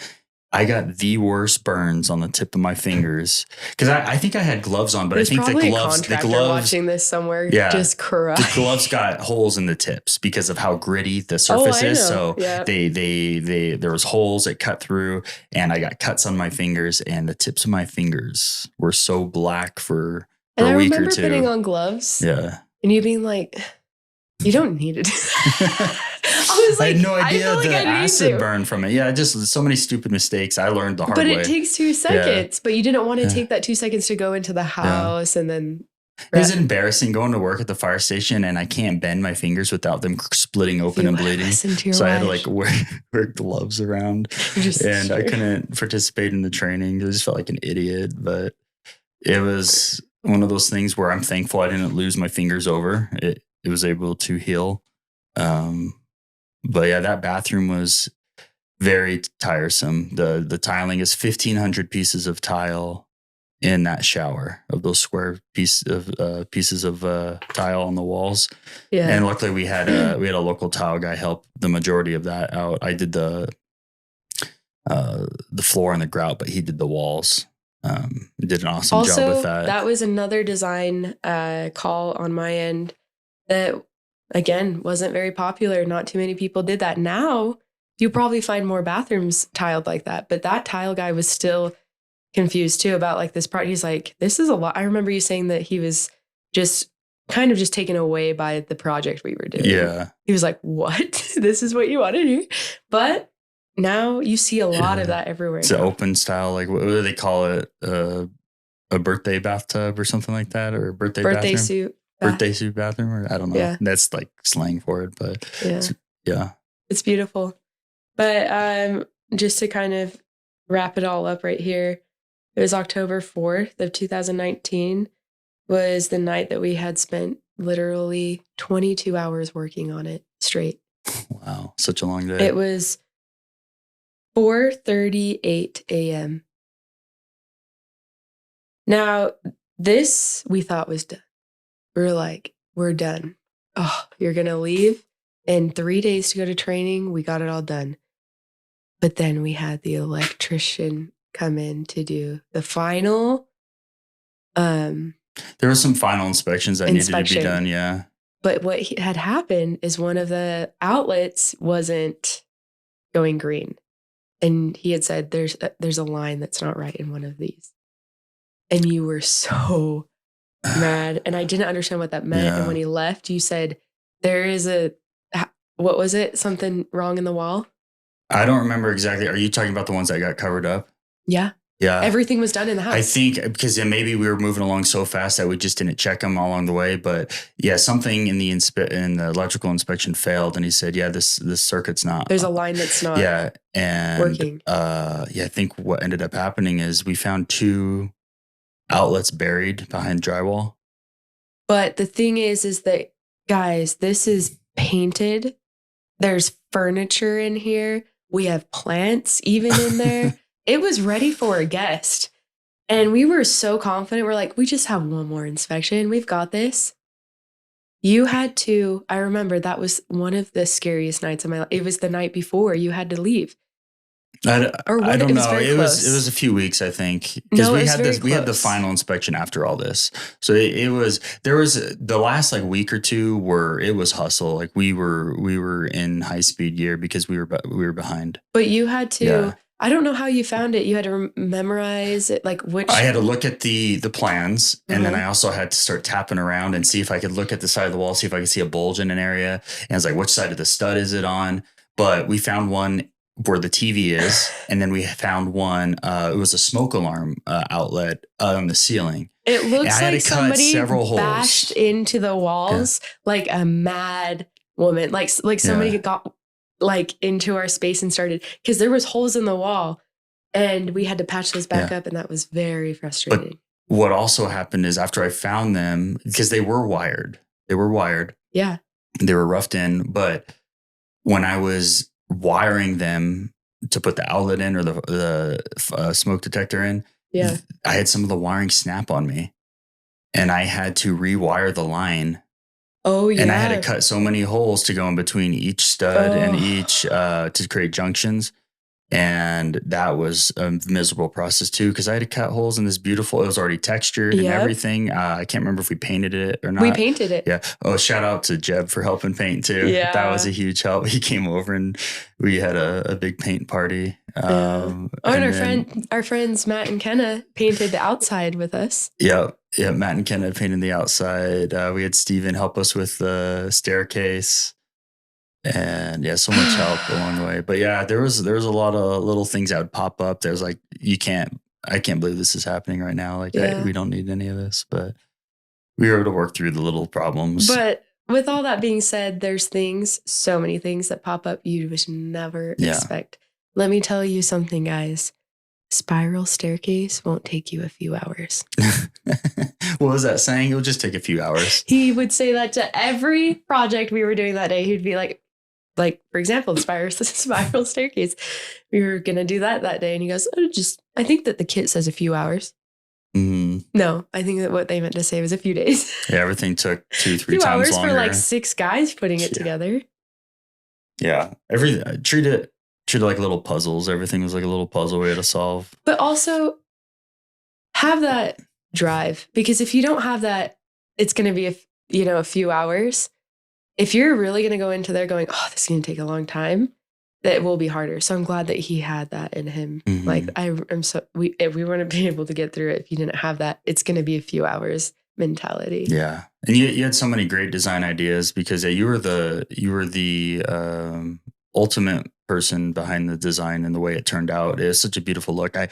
I got the worst burns on the tip of my fingers because I think I had gloves on, but There's I think the gloves watching this somewhere just cry. The gloves got holes in the tips because of how gritty the surface is. So there was holes that cut through, and I got cuts on my fingers, and the tips of my fingers were so black for a week or two. And I remember putting on gloves. Yeah, and you being like, "You don't need to do that." I had no idea the acid burn from it. Yeah, just so many stupid mistakes. I learned the hard way. But it takes 2 seconds. But you didn't want to take that 2 seconds to go into the house and then. It was embarrassing going to work at the fire station, and I can't bend my fingers without them splitting open and bleeding. So I had to like wear gloves around, and I couldn't participate in the training. I just felt like an idiot. But it was one of those things where I'm thankful I didn't lose my fingers over. It was able to heal. But yeah, that bathroom was very tiresome. The tiling is 1,500 pieces of tile in that shower of those square pieces of tile on the walls. Yeah. And luckily we had a local tile guy help the majority of that out. I did the floor and the grout, but he did the walls. Did an awesome job with that. That was another design call on my end that, again, wasn't very popular. Not too many people did that. Now, you probably find more bathrooms tiled like that. But that tile guy was still confused too about like this part. He's like, this is a lot. I remember you saying that he was just kind of just taken away by the project we were doing. Yeah. He was like, what? This is what you want to do? But now you see a lot of that everywhere. It's an open style, like what do they call it? A birthday bathtub or something like that, or a birthday bathroom? Suit. Birthday suit bathroom, or I don't know. Yeah. That's like slang for it, but it's beautiful. But just to kind of wrap it all up right here, it was October 4th of 2019 was the night that we had spent literally 22 hours working on it straight. Wow, such a long day. It was 4:38 a.m. Now, this we thought was done. We were like, we're done. Oh, you're going to leave in 3 days to go to training. We got it all done. But then we had the electrician come in to do the final. There were some final inspections that needed to be done, yeah. But what had happened is one of the outlets wasn't going green. And he had said, there's a line that's not right in one of these. And you were so mad. And I didn't understand what that meant. Yeah. And when he left, you said, there is what was it? Something wrong in the wall? I don't remember exactly. Are you talking about the ones that got covered up? Yeah. Yeah. Everything was done in the house. I think because maybe we were moving along so fast that we just didn't check them all along the way. But yeah, something in the electrical inspection failed. And he said, yeah, this circuit's not. There's a line that's not and working. I think what ended up happening is we found 2 outlets buried behind drywall. But the thing is that, guys, this is painted. There's furniture in here. We have plants even in there. It was ready for a guest. And we were so confident. We're like, we just have one more inspection. We've got this. You had to, I remember that was one of the scariest nights of my life. It was the night before you had to leave. I don't know. It was a few weeks, I think, because we had the final inspection after all this. So there was the last like week or two where it was hustle. Like we were in high speed gear because we were behind. But you had to. Yeah. I don't know how you found it. You had to memorize it, like which. I had to look at the plans, and then I also had to start tapping around and see if I could look at the side of the wall, see if I could see a bulge in an area. And it's like, which side of the stud is it on? But we found one where the TV is, and then we found one. It was a smoke alarm outlet on the ceiling. It looks like somebody bashed into the walls like a mad woman, like somebody got like into our space and started, because there was holes in the wall, and we had to patch those back up, and that was very frustrating. But what also happened is after I found them, because they were wired. Yeah, they were roughed in, but when I was wiring them to put the outlet in or the smoke detector in, I had some of the wiring snap on me, and I had to rewire the line. Oh yeah, and I had to cut so many holes to go in between each stud and each to create junctions. And that was a miserable process too, because I had to cut holes in this beautiful, it was already textured and everything. I can't remember if we painted it or not. We painted it. Yeah. Oh, shout out to Jeb for helping paint too. Yeah. That was a huge help. He came over and we had a big paint party. And our friends Matt and Kenna painted the outside with us. Yeah. Yeah. Matt and Kenna painted the outside. We had Steven help us with the staircase. And so much help along the way. But yeah, there was a lot of little things that would pop up. There's like, I can't believe this is happening right now. Like we don't need any of this, but we were able to work through the little problems. But with all that being said, there's so many things that pop up you just never expect. Let me tell you something, guys. Spiral staircase won't take you a few hours. What was that saying? It'll just take a few hours. He would say that to every project we were doing that day. He'd be like, for example, the spiral staircase. We were going to do that day. And he goes, I think that the kit says a few hours. Mm. No, I think that what they meant to say was a few days. Yeah, everything took 2-3 times hours longer. For like 6 guys putting it together. Yeah. Treat it like little puzzles. Everything was like a little puzzle we had to solve. But also have that drive, because if you don't have that, it's going to be a few hours. If you're really going to go into there going, oh, this is going to take a long time, that will be harder. So I'm glad that he had that in him. Mm-hmm. Like if we wouldn't be able to get through it if you didn't have that, it's going to be a few hours mentality. Yeah. And you had so many great design ideas because you were the ultimate person behind the design and the way it turned out. It was such a beautiful look. I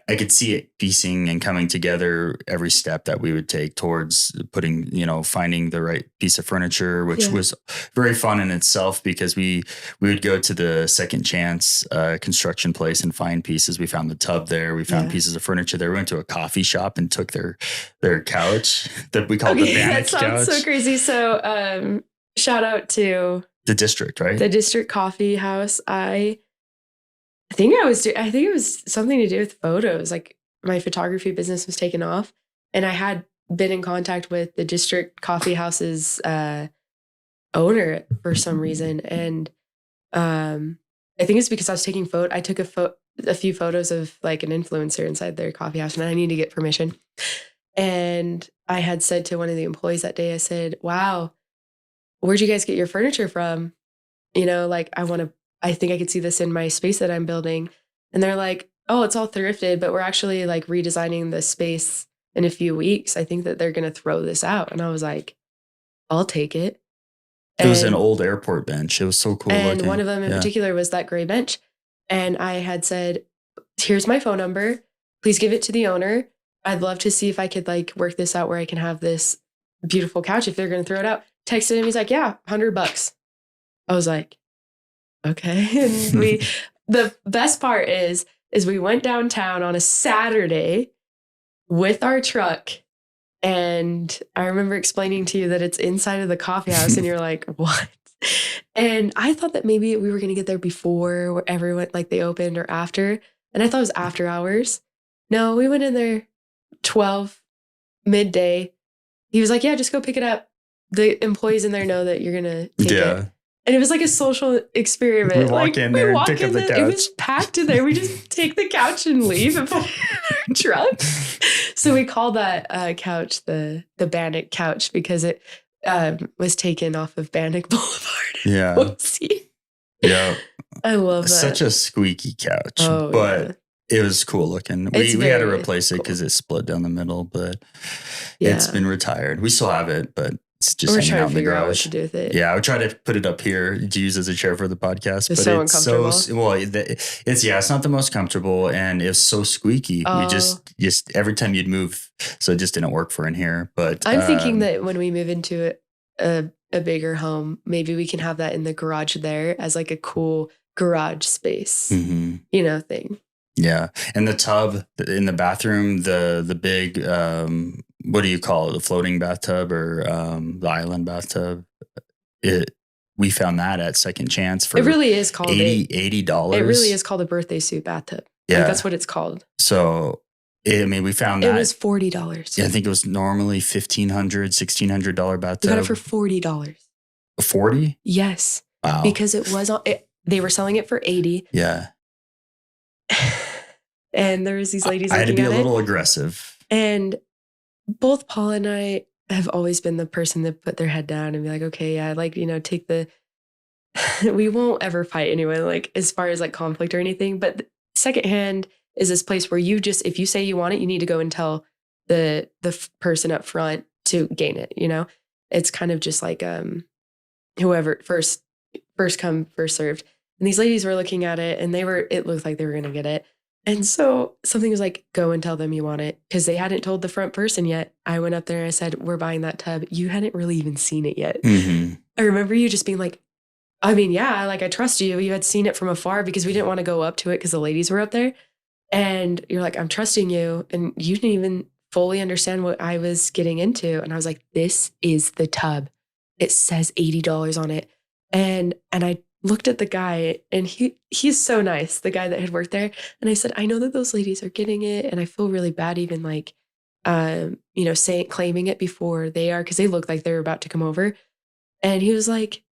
could see it piecing and coming together every step that we would take towards putting, finding the right piece of furniture, which was very fun in itself because we would go to the Second Chance construction place and find pieces. We found the tub there. We found pieces of furniture there. We went to a coffee shop and took their couch that we called the Bannock couch. That sounds so crazy. So shout out to the district, right? The district coffee house. I think it was something to do with photos. Like my photography business was taken off, and I had been in contact with the district coffee house's owner for some reason. And I think it's because I was taking I took a few photos of like an influencer inside their coffee house, and I need to get permission. And I had said to one of the employees that day, I said, "Wow, where'd you guys get your furniture from? Like I think I could see this in my space that I'm building." And they're like, "Oh, it's all thrifted, but we're actually like redesigning the space in a few weeks. I think that they're going to throw this out." And I was like, "I'll take it." It was an old airport bench. It was so cool. And looking. One of them in particular was that gray bench. And I had said, "Here's my phone number. Please give it to the owner. I'd love to see if I could like work this out where I can have this beautiful couch if they're going to throw it out." Texted him. He's like, "Yeah, $100. I was like, "Okay." And the best part is we went downtown on a Saturday with our truck. And I remember explaining to you that it's inside of the coffee house, and you're like, "What?" And I thought that maybe we were going to get there before where everyone like they opened or after. And I thought it was after hours. No, we went in there 12 midday. He was like, "Yeah, just go pick it up. The employees in there know that you're going to take it." And it was like a social experiment. We walk in there and pick up the couch. It was packed in there. We just take the couch and leave and put it in our truck. So we call that couch the Bannock couch because it was taken off of Bannock Boulevard. Yeah. Odyssey. Yeah. I love that. Such a squeaky couch. Oh, but it was cool looking. We had to replace it because it split down the middle, but it's been retired. We still have it, but it's just hanging out in the garage. What to do with it. Yeah, I would try to put it up here to use as a chair for the podcast. It's so uncomfortable. It's not the most comfortable, and it's so squeaky. We just every time you'd move, so it just didn't work for in here. But I'm thinking that when we move into a bigger home, maybe we can have that in the garage there as like a cool garage space, thing. Yeah, and the tub in the bathroom, the big. What do you call it? The floating bathtub or the island bathtub? We found that at Second Chance for it really is called $80. It really is called a birthday suit bathtub. Yeah, like that's what it's called. So, we found that it was $40. Yeah, I think it was normally $1,500, $1,600 bathtub. We got it for $40. 40? Yes. Wow. Because it was they were selling it for $80. Yeah. And there was these ladies. I had to be a little aggressive. And both Paul and I have always been the person that put their head down and be like, "Okay, yeah, like, take the, we won't ever fight anyone, like as far as like conflict or anything. But secondhand is this place where you just, if you say you want it, you need to go and tell the person up front to gain it. It's kind of just like, whoever first come, first served. And these ladies were looking at it and it looked like they were going to get it. And so something was like, "Go and tell them you want it," because they hadn't told the front person yet. I went up there and I said, "We're buying that tub." You hadn't really even seen it yet. Mm-hmm. I remember you just being like, "I mean, yeah, like I trust you." You had seen it from afar because we didn't want to go up to it because the ladies were up there. And you're like, "I'm trusting you." And you didn't even fully understand what I was getting into. And I was like, "This is the tub. It says $80 on it." And I looked at the guy, and he's so nice, the guy that had worked there. And I said, "I know that those ladies are getting it, and I feel really bad even like, claiming it before they are, because they look like they're about to come over." And he was like,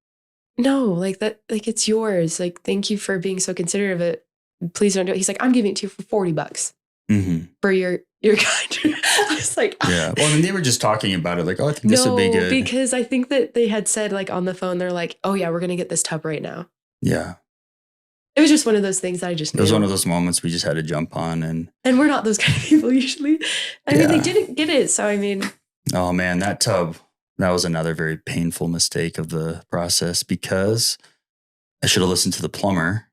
"No, like that, like it's yours. Like, thank you for being so considerate of it. Please don't do it." He's like, "I'm giving it to you for $40 for your guide." I was like, yeah. Well, I mean, they were just talking about it like, "Oh, I think this would be good." Because I think that they had said like on the phone, they're like, "Oh yeah, we're going to get this tub right now." Yeah. It was just one of those things I just knew. It was one of those moments we just had to jump on. And we're not those kind of people usually. I mean, they didn't get it. So, I mean. Oh man, that tub, that was another very painful mistake of the process because I should have listened to the plumber.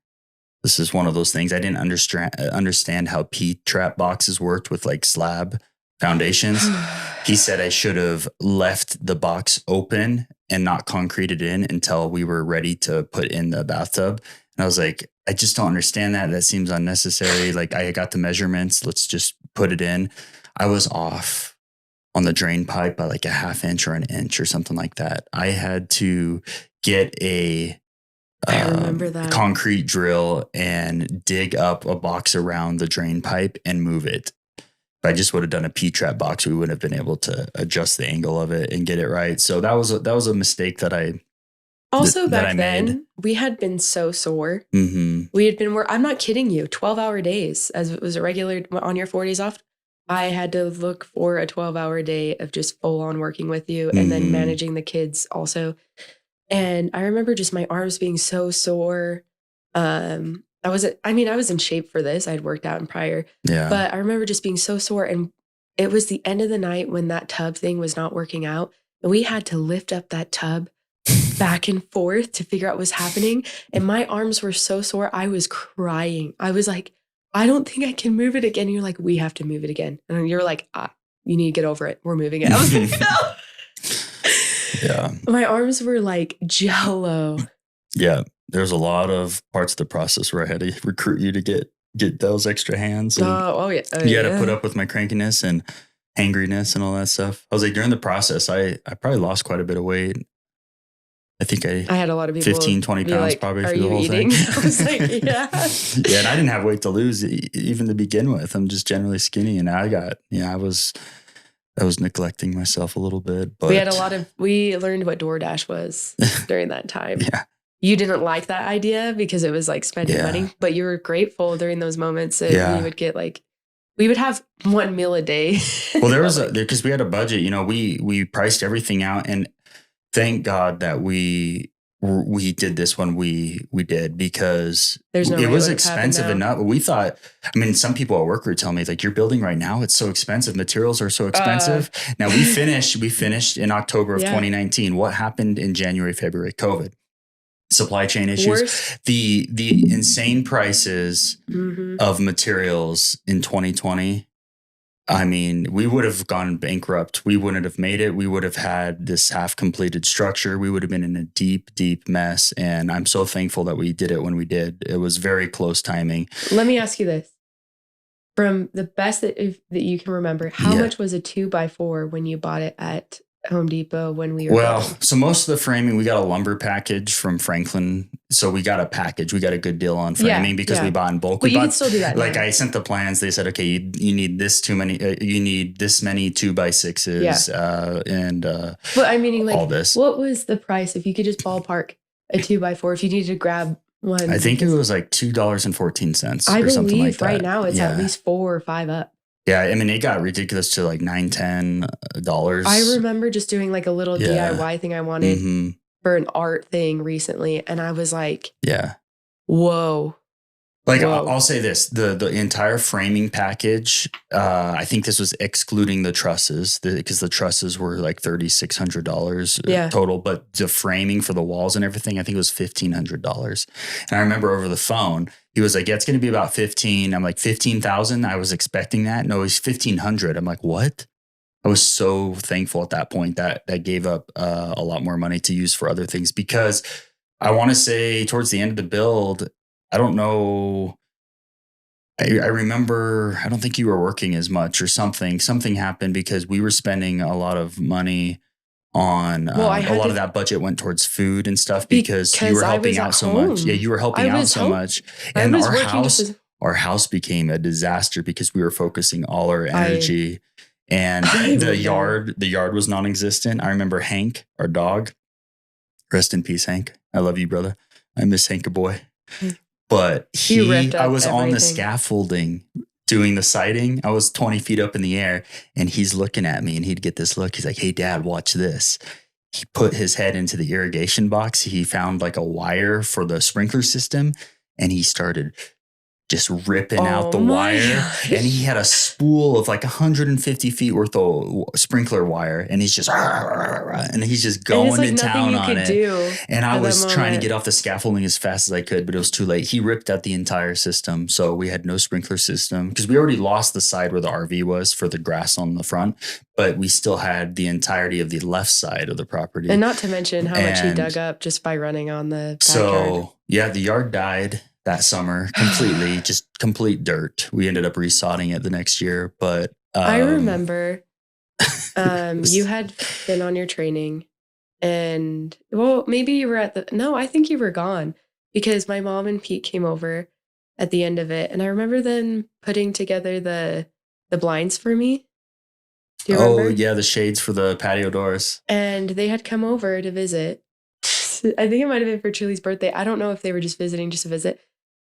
This is one of those things. I didn't understand how P-trap boxes worked with like slab foundations. He said I should have left the box open and not concreted in until we were ready to put in the bathtub. And I was like, I just don't understand that. That seems unnecessary. Like, I got the measurements. Let's just put it in. I was off on the drain pipe by like a half inch or an inch or something like that. I had to get I remember that. concrete drill and dig up a box around the drain pipe and move it. If I just would have done a P-trap box, we wouldn't have been able to adjust the angle of it and get it right. So that was a mistake that I also that back I then made. we had been so sore. Mm-hmm. We had been I'm not kidding you, 12-hour days as it was a regular on your 4 days off. I had to look for a 12-hour day of just full on working with you and then managing the kids also. And I remember just my arms being so sore. I was in shape for this. I'd worked out in prior. Yeah. But I remember just being so sore. And it was the end of the night when that tub thing was not working out. And we had to lift up that tub back and forth to figure out what was happening. And my arms were so sore. I was crying. I was like, I don't think I can move it again. And you're like, we have to move it again. And you're like, you need to get over it. We're moving it. I was like, no. Yeah. My arms were like jello. Yeah. There's a lot of parts of the process where I had to recruit you to get those extra hands. And Yeah. you had to put up with my crankiness and hangriness and all that stuff. I was like, during the process, I probably lost quite a bit of weight. I think I had a lot of people 15, 20 pounds like, probably are for the you whole eating? thing. I was like, yeah. Yeah, and I didn't have weight to lose even to begin with. I'm just generally skinny, and I was neglecting myself a little bit. But we learned what DoorDash was during that time. Yeah. You didn't like that idea because it was like spending money, but you were grateful during those moments that we would get like, we would have one meal a day. Well, there was because we had a budget, we priced everything out, and thank God that we did this when we did, because it was expensive enough. We thought, some people at work were telling me like, you're building right now, it's so expensive. Materials are so expensive. Now we finished in October of 2019. What happened in January, February? COVID, supply chain issues, the insane prices of materials in 2020. We would have gone bankrupt. We wouldn't have made it. We would have had this half-completed structure. We would have been in a deep, deep mess. And I'm so thankful that we did it when we did. It was very close timing. Let me ask you this. From the best that you can remember, how much was a 2x4 when you bought it at Home Depot when we were building? So most of the framing, we got a lumber package from Franklin. So we got a package. We got a good deal on framing because we bought in bulk. But you can still do that. Like, I sent the plans. They said, okay, you need this many 2x6s. And but all this. What was the price if you could just ballpark a 2x4 if you needed to grab one? I think it was like $2.14 I or something like that. Right now it's at least $4 or $5 up. Yeah, it got ridiculous to like $9-10. I remember just doing like a little DIY thing I wanted for an art thing recently, and I was like, whoa. Like, I'll say this, the entire framing package, I think this was excluding the trusses, because the trusses were like $3,600 total, but the framing for the walls and everything, I think it was $1,500. And I remember over the phone, he was like, yeah, it's going to be about 15. I'm like, 15,000? I was expecting that. No, it's 1,500. I'm like, what? I was so thankful at that point that gave up a lot more money to use for other things, because I want to say towards the end of the build, I don't know. I remember, I don't think you were working as much or something. Something happened because we were spending a lot of money on, a lot of that budget went towards food and stuff because you were helping out so much. Yeah, you were helping out so much. And our house became a disaster because we were focusing all our energy. And the yard was non-existent. I remember Hank, our dog. Rest in peace, Hank. I love you, brother. I miss Hank a boy. But I was on the scaffolding doing the siding. I was 20 feet up in the air, and he's looking at me, and he'd get this look. He's like, hey, Dad, watch this. He put his head into the irrigation box. He found like a wire for the sprinkler system, and he started just ripping out Oh the my wire. gosh. And he had a spool of like 150 feet worth of sprinkler wire. And he's just And it's going like to nothing town you on could it. do. And I at that was trying to moment. get off the scaffolding as fast as I could, but it was too late. He ripped out the entire system. So we had no sprinkler system because we already lost the side where the RV was for the grass on the front, but we still had the entirety of the left side of the property. And not to mention how much he And dug up just by running on the backyard. so, yeah, the yard died that summer completely, just complete dirt. We ended up resodding it the next year. But I remember you had been on your training and, well, maybe you were I think you were gone because my mom and Pete came over at the end of it. And I remember them putting together the blinds for me. Do you remember? Oh, yeah, the shades for the patio doors. And they had come over to visit. I think it might have been for Truly's birthday. I don't know if they were just visiting just to visit,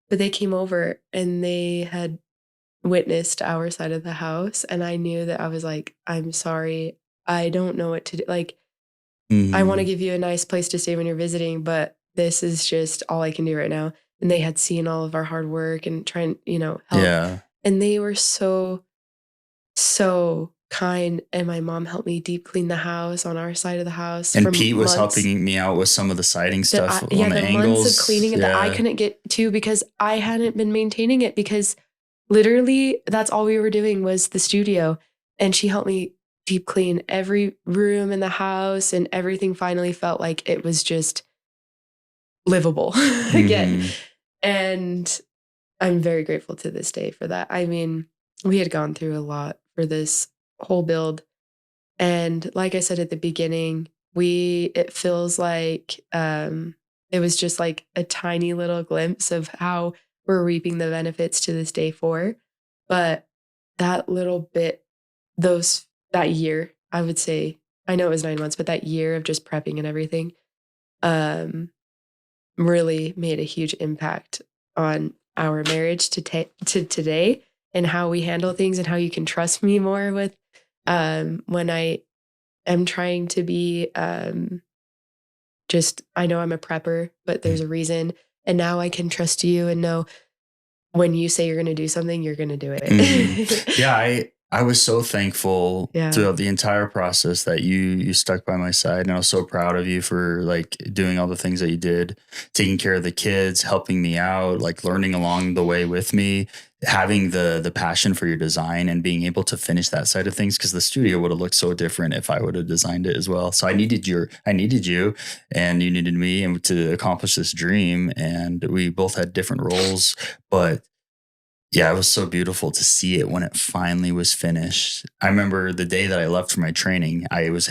but they came over and they had witnessed our side of the house. And I knew that I was like, I'm sorry. I don't know what to do. Like, I want to give you a nice place to stay when you're visiting, but this is just all I can do right now. And they had seen all of our hard work and trying, help. Yeah. And they were so kind. And my mom helped me deep clean the house on our side of the house. And Pete was helping me out with some of the siding stuff on the angles. Months of cleaning it that I couldn't get to because I hadn't been maintaining it because literally that's all we were doing was the studio. And she helped me deep clean every room in the house and everything finally felt like it was just livable again. And I'm very grateful to this day for that. I mean, we had gone through a lot for this whole build. And like I said at the beginning, it feels like it was just like a tiny little glimpse of how we're reaping the benefits to this day for. But that little bit, that year, I would say, I know it was 9 months, but that year of just prepping and everything really made a huge impact on our marriage to today and how we handle things and how you can trust me more with when I am trying to be I know I'm a prepper, but there's a reason. And now I can trust you and know when you say you're going to do something, you're going to do it. Yeah, I was so thankful throughout the entire process that you stuck by my side. And I was so proud of you for like doing all the things that you did, taking care of the kids, helping me out, like learning along the way with me, having the passion for your design and being able to finish that side of things. Cause the studio would have looked so different if I would have designed it as well. So I needed you and you needed me and to accomplish this dream. And we both had different roles, but yeah, it was so beautiful to see it when it finally was finished. I remember the day that I left for my training, I was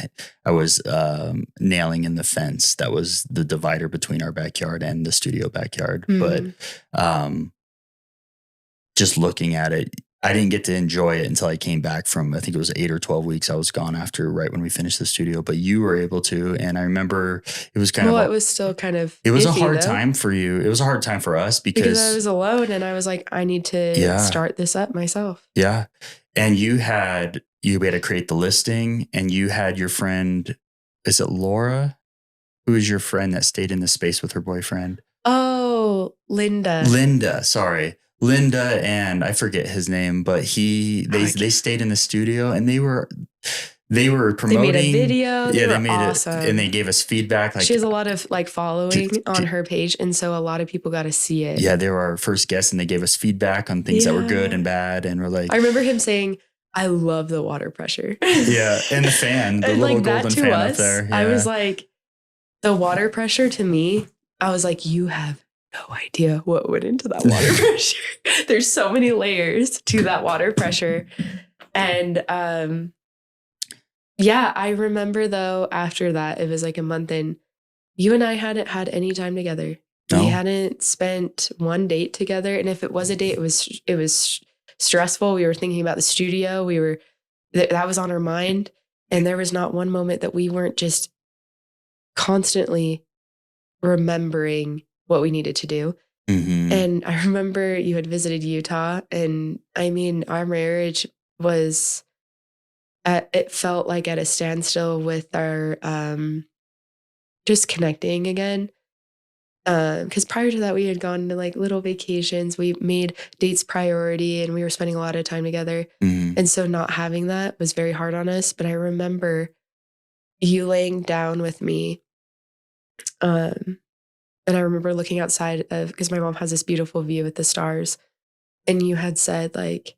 nailing in the fence that was the divider between our backyard and the studio backyard. But just looking at it, I didn't get to enjoy it until I came back from, I think it was 8 or 12 weeks. I was gone right when we finished the studio, but you were able to. And I remember it was it was still kind of, it was a hard time for you. It was a hard time for us because I was alone and I was like, I need to start this up myself. Yeah. And you had to create the listing and you had your friend, is it Laura? Who is your friend that stayed in the space with her boyfriend? Oh, Linda. Linda and I forget his name, but they stayed in the studio and they were promoting. They made a video. They made awesome. And they gave us feedback. Like, she has a lot of like following on her page. And so a lot of people got to see it. Yeah. They were our first guests and they gave us feedback on things that were good and bad. And we're like, I remember him saying, I love the water pressure. Yeah. And the fan, the little golden fan up there. Yeah. I was like, the water pressure to me, I was like, you have no idea what went into that water pressure. There's so many layers to that water pressure. And I remember though, after that, it was like a month in, you and I hadn't had any time together. No. We hadn't spent one date together. And if it was a date, it was stressful. We were thinking about the studio. That was on our mind. And there was not one moment that we weren't just constantly remembering what we needed to do. And I remember you had visited Utah, and I mean, our marriage was it felt like at a standstill with our just connecting again. Because prior to that, we had gone to like little vacations. We made dates priority and we were spending a lot of time together. Mhm. And so not having that was very hard on us. But I remember you laying down with me. And I remember looking outside of, because my mom has this beautiful view with the stars. And you had said like,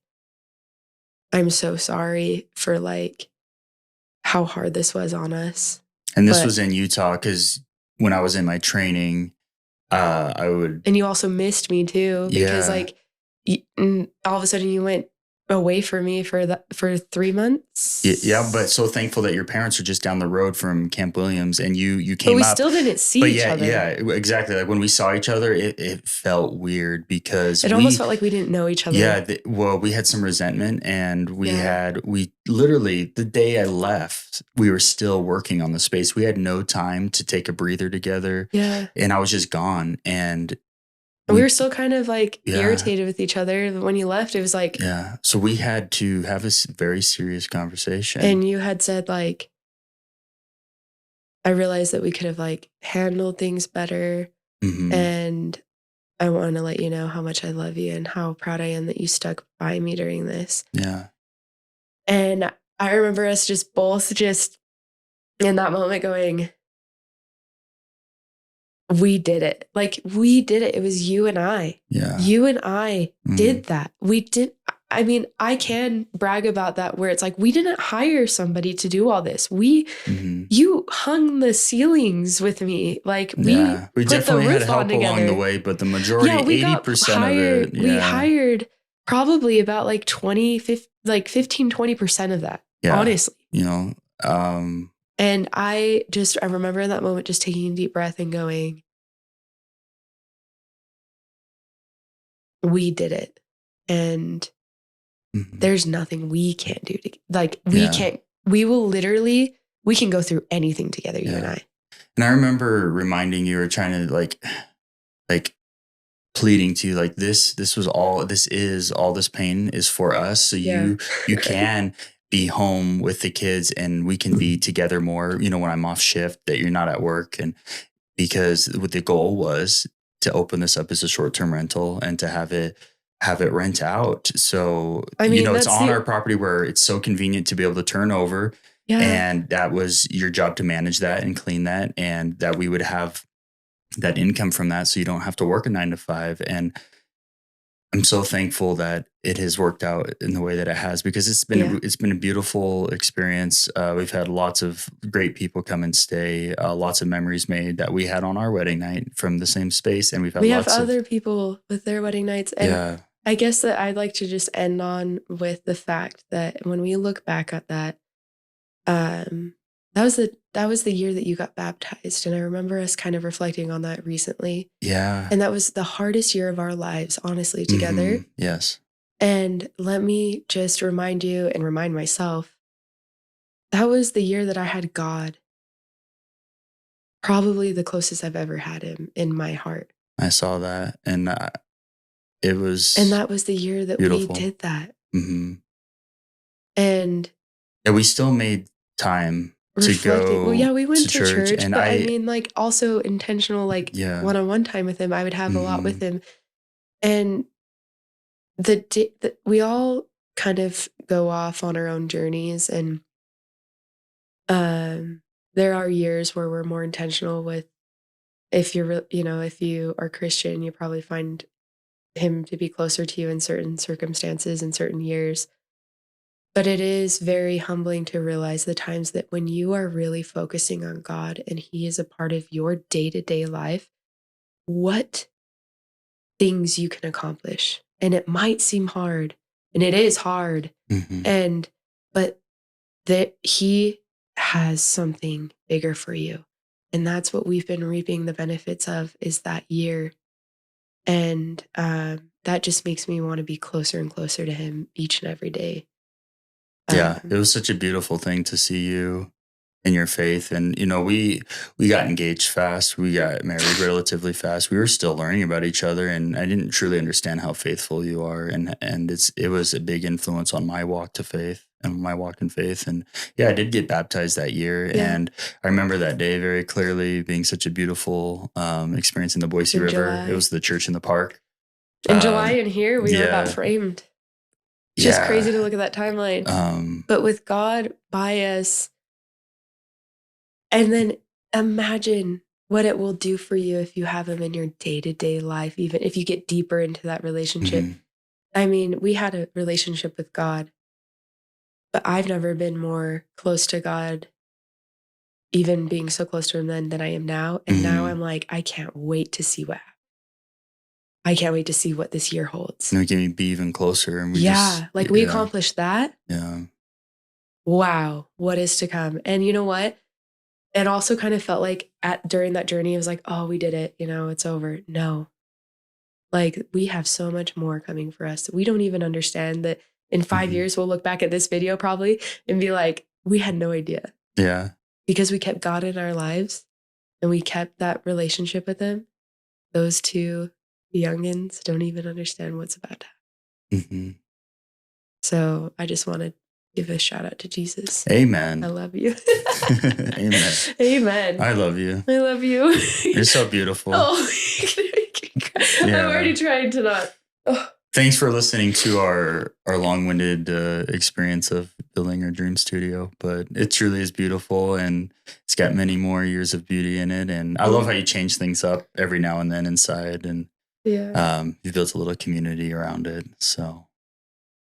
I'm so sorry for like how hard this was on us. And this But- was in Utah because when I was in my training, I would. And you also missed me too, because Yeah. like all of a sudden you went away from me for 3 months. Yeah, but so thankful that your parents are just down the road from Camp Williams, and you came But we up. still didn't see But each yeah, other. yeah, exactly. Like when we saw each other, it felt weird because It almost felt like we didn't know each other. Yeah, well, we had some resentment, and we Yeah. literally the day I left, we were still working on the space. We had no time to take a breather together, Yeah. and I was just gone. And We were still kind of like Yeah. irritated with each other. But when you left, it was like, yeah, so we had to have a very serious conversation. and you had said like, I realized that we could have like handled things better. Mhm. And I want to let you know how much I love you and how proud I am that you stuck by me during this. Yeah, And I remember us just both just in that moment going, we did it. Like we did it. It was you and I. yeah, You and I Mhm. did that. We did. I mean, I can brag about that where it's like, we didn't hire somebody to do all this. Mhm. You hung the ceilings with me. Like yeah. We put the definitely had roof help on together. along the way, but the majority, we got 80% hired. of it, We hired probably about like 15-20% of that, Yeah. honestly. you know, And I remember in that moment just taking a deep breath and going, we did it. And mhm. there's nothing we can't do. Yeah. We can go through anything together, you and Yeah. I. And I remember reminding you or trying to like pleading to you, like this is all this pain is for us. So you can be home with the kids and we can be together more, when I'm off shift, that you're not at work. And because what the goal was to open this up as a short-term rental and to have it rent out. So, I mean, it's that's on our property where it's so convenient to be able to turn over. Yeah. And that was your job to manage that and clean that, and that we would have that income from that. So you don't have to work a 9 to 5. And I'm so thankful that it has worked out in the way that it has, because it's been a beautiful experience. We've had lots of great people come and stay, lots of memories made that we had on our wedding night from the same space. And we have other people with their wedding nights. And yeah. I guess that I'd like to just end on with the fact that when we look back at that, that was the year that you got baptized. And I remember us kind of reflecting on that recently. Yeah. And that was the hardest year of our lives, honestly, together. Mhm. Yes. And let me just remind you and remind myself, that was the year that I had God, probably the closest I've ever had him in my heart. I saw that. And it was. And that was the year that beautiful. we did that. Mm-hmm. And we still made time to go. Well, yeah, we went to church, and but I mean, like, also intentional, like, Yeah. one-on-one time with him. I would have a lot with Mhm. him. And we all kind of go off on our own journeys, and there are years where we're more intentional with, if you are Christian, you probably find him to be closer to you in certain circumstances in certain years. But it is very humbling to realize the times that when you are really focusing on God and he is a part of your day-to-day life, what things you can accomplish. And it might seem hard, and it is hard. Mhm. But that he has something bigger for you. And that's what we've been reaping the benefits of, is that year. And that just makes me want to be closer and closer to him each and every day. Yeah, it was such a beautiful thing to see you in your faith. And, we got engaged fast. We got married relatively fast. We were still learning about each other, and I didn't truly understand how faithful you are. And it was a big influence on my walk to faith. and my walk in faith. And yeah, I did get baptized that year. Yeah. And I remember that day very clearly being such a beautiful experience in the Boise River. July. It was the church in the park. In July in here, we yeah. got framed. It's just crazy to look at that timeline. But with God by us, and then imagine what it will do for you if you have him in your day-to-day life, even if you get deeper into that relationship. Mhm. I mean, we had a relationship with God, but I've never been more close to God, even being so close to him then than I am now. And now I'm like, I can't wait to see what happens. I can't wait to see what this year holds. And we can be even closer. And we accomplished that. Yeah. Wow, what is to come? And you know what? It also kind of felt like during that journey, it was like, oh, we did it. It's over. No. Like, we have so much more coming for us. We don't even understand that in 5 years, we'll look back at this video probably and be like, we had no idea. Yeah. Because we kept God in our lives and we kept that relationship with him. Those two youngins don't even understand what's about to happen. So I just want to give a shout out to Jesus. Amen. I love you. Amen. Amen. I love you. I love you. You're so beautiful. Oh, I'm already trying to not. Oh. Thanks for listening to our long-winded experience of building our dream studio, but it truly is beautiful and it's got many more years of beauty in it. And I love how you change things up every now and then inside, and you built a little community around it. So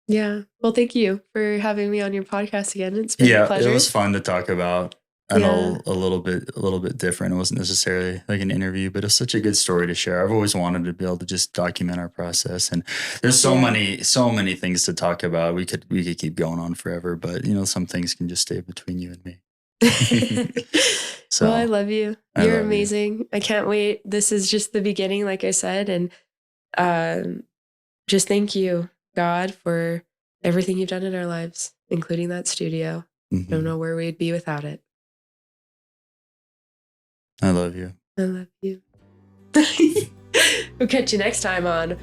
yeah, well, thank you for having me on your podcast again. It's been a pleasure. It was fun to talk about. I know a little bit different. It wasn't necessarily like an interview, but it's such a good story to share. I've always wanted to be able to just document our process, and there's so many things to talk about. We could keep going on forever, but some things can just stay between you and me. So, well, I love you. You're amazing. I can't wait. This is just the beginning, like I said, and just thank you, God, for everything you've done in our lives, including that studio. Don't know where we'd be without it. I love you. I love you. We'll catch you next time on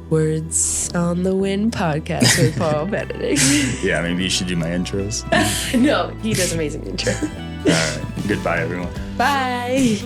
Words on the Wind podcast with Paul Benedict. Yeah, maybe you should do my intros. No, he does amazing intro. All right. Goodbye, everyone. Bye.